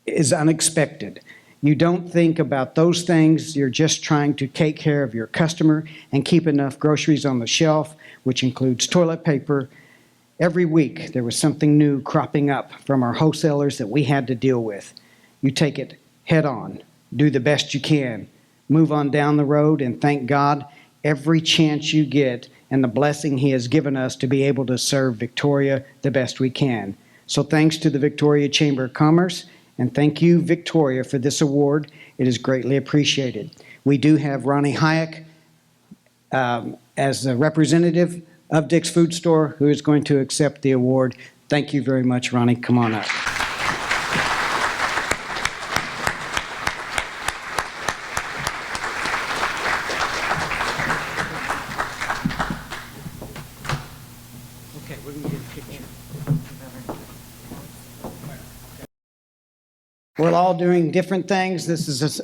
is unexpected. You don't think about those things. You're just trying to take care of your customer and keep enough groceries on the shelf, which includes toilet paper. Every week, there was something new cropping up from our wholesalers that we had to deal with. You take it head on, do the best you can, move on down the road, and thank God every chance you get and the blessing He has given us to be able to serve Victoria the best we can. So thanks to the Victoria Chamber of Commerce, and thank you, Victoria, for this award. It is greatly appreciated. We do have Ronnie Hayek as the representative of Dick's Food Store, who is going to accept the award. Thank you very much, Ronnie. Come on up. We're all doing different things. This is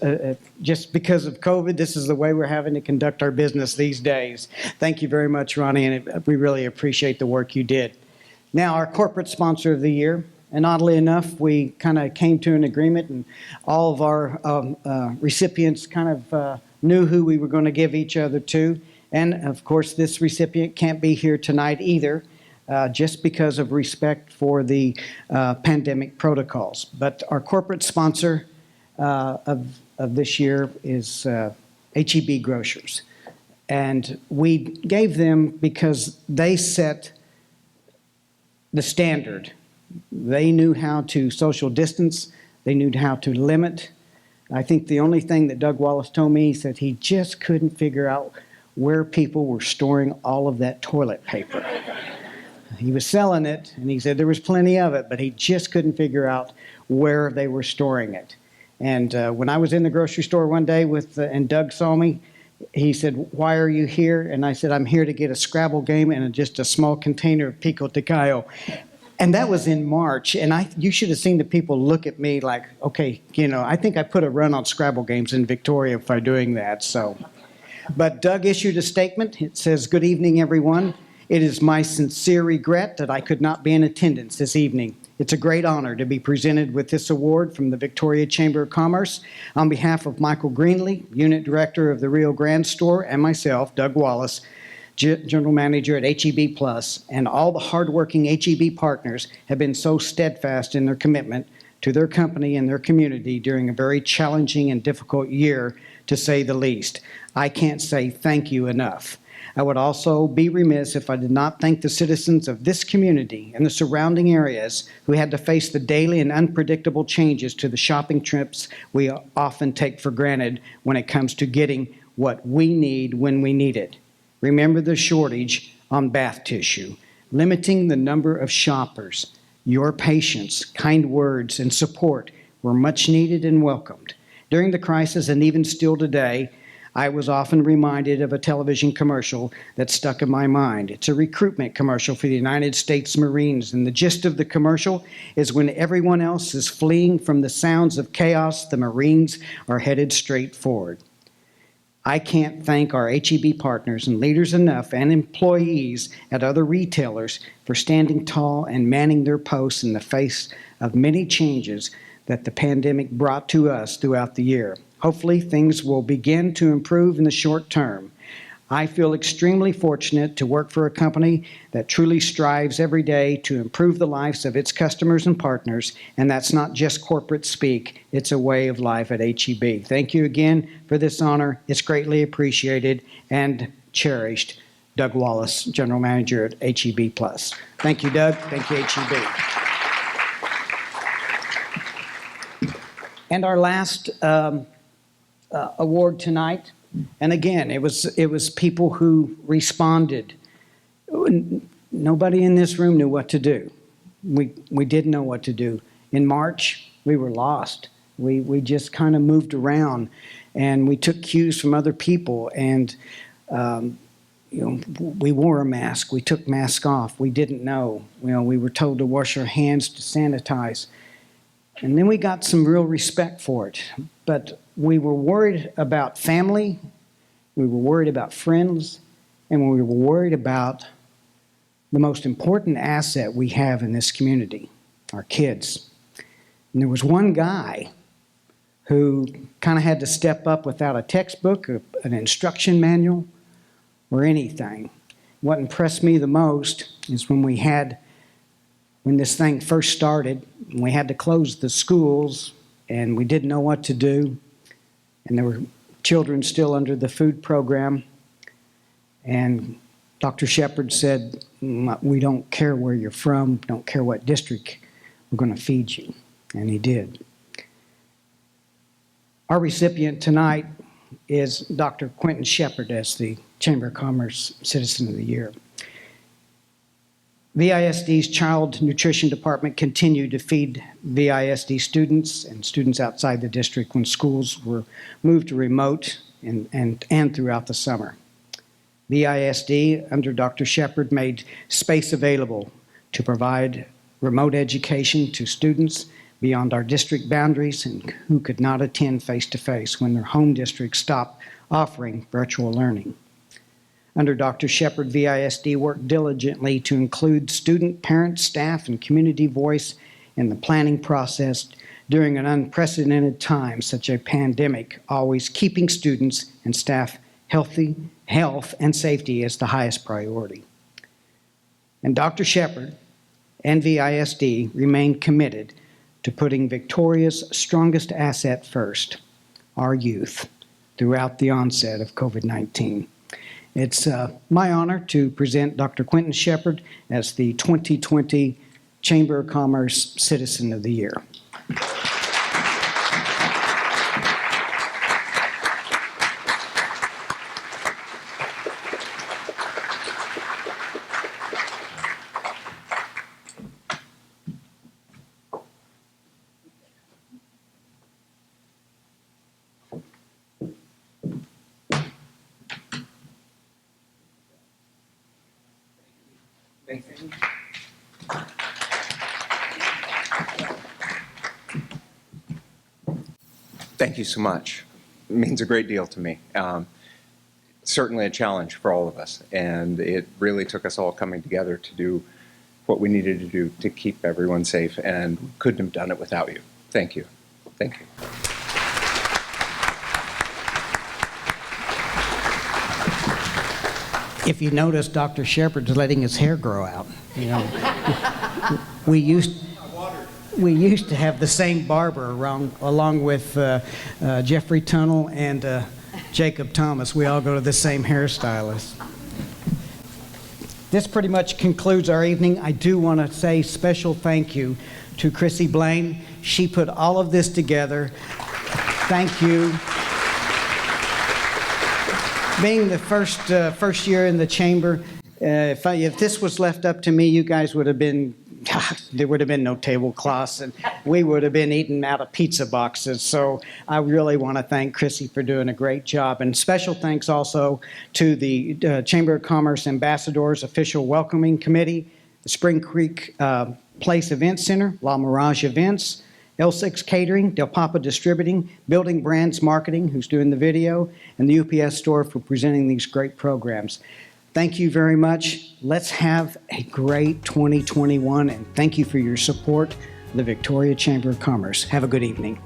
just because of COVID, this is the way we're having to conduct our business these days. Thank you very much, Ronnie, and we really appreciate the work you did. Now, our corporate sponsor of the year, and oddly enough, we kind of came to an agreement, and all of our recipients kind of knew who we were going to give each other to. And of course, this recipient can't be here tonight either, just because of respect for the pandemic protocols. But our corporate sponsor of this year is H-E-B Grocers. And we gave them because they set the standard. They knew how to social distance. They knew how to limit. I think the only thing that Doug Wallace told me is that he just couldn't figure out where people were storing all of that toilet paper. He was selling it, and he said there was plenty of it, but he just couldn't figure out where they were storing it. And when I was in the grocery store one day and Doug saw me, he said, "Why are you here?" And I said, "I'm here to get a Scrabble game and just a small container of pico de gallo." And that was in March, and you should have seen the people look at me like, okay, I think I put a run on Scrabble games in Victoria by doing that. So, but Doug issued a statement. It says, "Good evening, everyone. It is my sincere regret that I could not be in attendance this evening. It's a great honor to be presented with this award from the Victoria Chamber of Commerce. On behalf of Michael Greenlee, Unit Director of the Rio Grande Store, and myself, Doug Wallace, General Manager at H-E-B Plus, and all the hardworking H-E-B partners have been so steadfast in their commitment to their company and their community during a very challenging and difficult year, to say the least. I can't say thank you enough. I would also be remiss if I did not thank the citizens of this community and the surrounding areas who had to face the daily and unpredictable changes to the shopping trips we often take for granted when it comes to getting what we need when we need it. Remember the shortage on bath tissue, limiting the number of shoppers. Your patience, kind words, and support were much needed and welcomed. During the crisis, and even still today, I was often reminded of a television commercial that stuck in my mind. It's a recruitment commercial for the United States Marines, and the gist of the commercial is when everyone else is fleeing from the sounds of chaos, the Marines are headed straight forward. I can't thank our H-E-B partners and leaders enough, and employees at other retailers, for standing tall and manning their posts in the face of many changes that the pandemic brought to us throughout the year. Hopefully, things will begin to improve in the short term. I feel extremely fortunate to work for a company that truly strives every day to improve the lives of its customers and partners, and that's not just corporate speak, it's a way of life at H-E-B. Thank you again for this honor. It's greatly appreciated and cherished. Doug Wallace, General Manager at H-E-B Plus. Thank you, Doug. Thank you, H-E-B. And our last award tonight, and again, it was people who responded. Nobody in this room knew what to do. We didn't know what to do. In March, we were lost. We just kind of moved around, and we took cues from other people, and we wore a mask. We took masks off. We didn't know. We were told to wash our hands, to sanitize. And then we got some real respect for it. But we were worried about family, we were worried about friends, and we were worried about the most important asset we have in this community, our kids. And there was one guy who kind of had to step up without a textbook, an instruction manual, or anything. What impressed me the most is when this thing first started, we had to close the schools, and we didn't know what to do, and there were children still under the food program, and Dr. Shepard said, "We don't care where you're from, don't care what district, we're going to feed you," and he did. Our recipient tonight is Dr. Quentin Shepard as the Chamber of Commerce Citizen of the Year. VISD's Child Nutrition Department continued to feed VISD students and students outside the district when schools were moved to remote and throughout the summer. VISD, under Dr. Shepard, made space available to provide remote education to students beyond our district boundaries and who could not attend face-to-face when their home districts stopped offering virtual learning. Under Dr. Shepard, VISD worked diligently to include student, parent, staff, and community voice in the planning process during an unprecedented time, such a pandemic, always keeping students and staff healthy, health and safety as the highest priority. And Dr. Shepard and VISD remain committed to putting Victoria's strongest asset first, our youth, throughout the onset of COVID-19. It's my honor to present Dr. Quentin Shepard as the 2020 Chamber of Commerce Citizen of the Year. Thank you so much. It means a great deal to me. Certainly a challenge for all of us, and it really took us all coming together to do what we needed to do to keep everyone safe, and we couldn't have done it without you. Thank you. Thank you. If you notice, Dr. Shepard's letting his hair grow out. You know, we used to have the same barber along with Jeffrey Tunnel and Jacob Thomas. We all go to the same hairstylist. This pretty much concludes our evening. I do want to say special thank you to Chrissy Blaine. She put all of this together. Thank you. Being the first year in the chamber, if this was left up to me, you guys would have been, there would have been no tablecloths, and we would have been eating out of pizza boxes. So I really want to thank Chrissy for doing a great job. And special thanks also to the Chamber of Commerce Ambassadors Official Welcoming Committee, the Spring Creek Place Event Center, La Mirage Events, L6 Catering, Del Papa Distributing, Building Brands Marketing, who's doing the video, and the UPS Store for presenting these great programs. Thank you very much. Let's have a great 2021, and thank you for your support of the Victoria Chamber of Commerce. Have a good evening.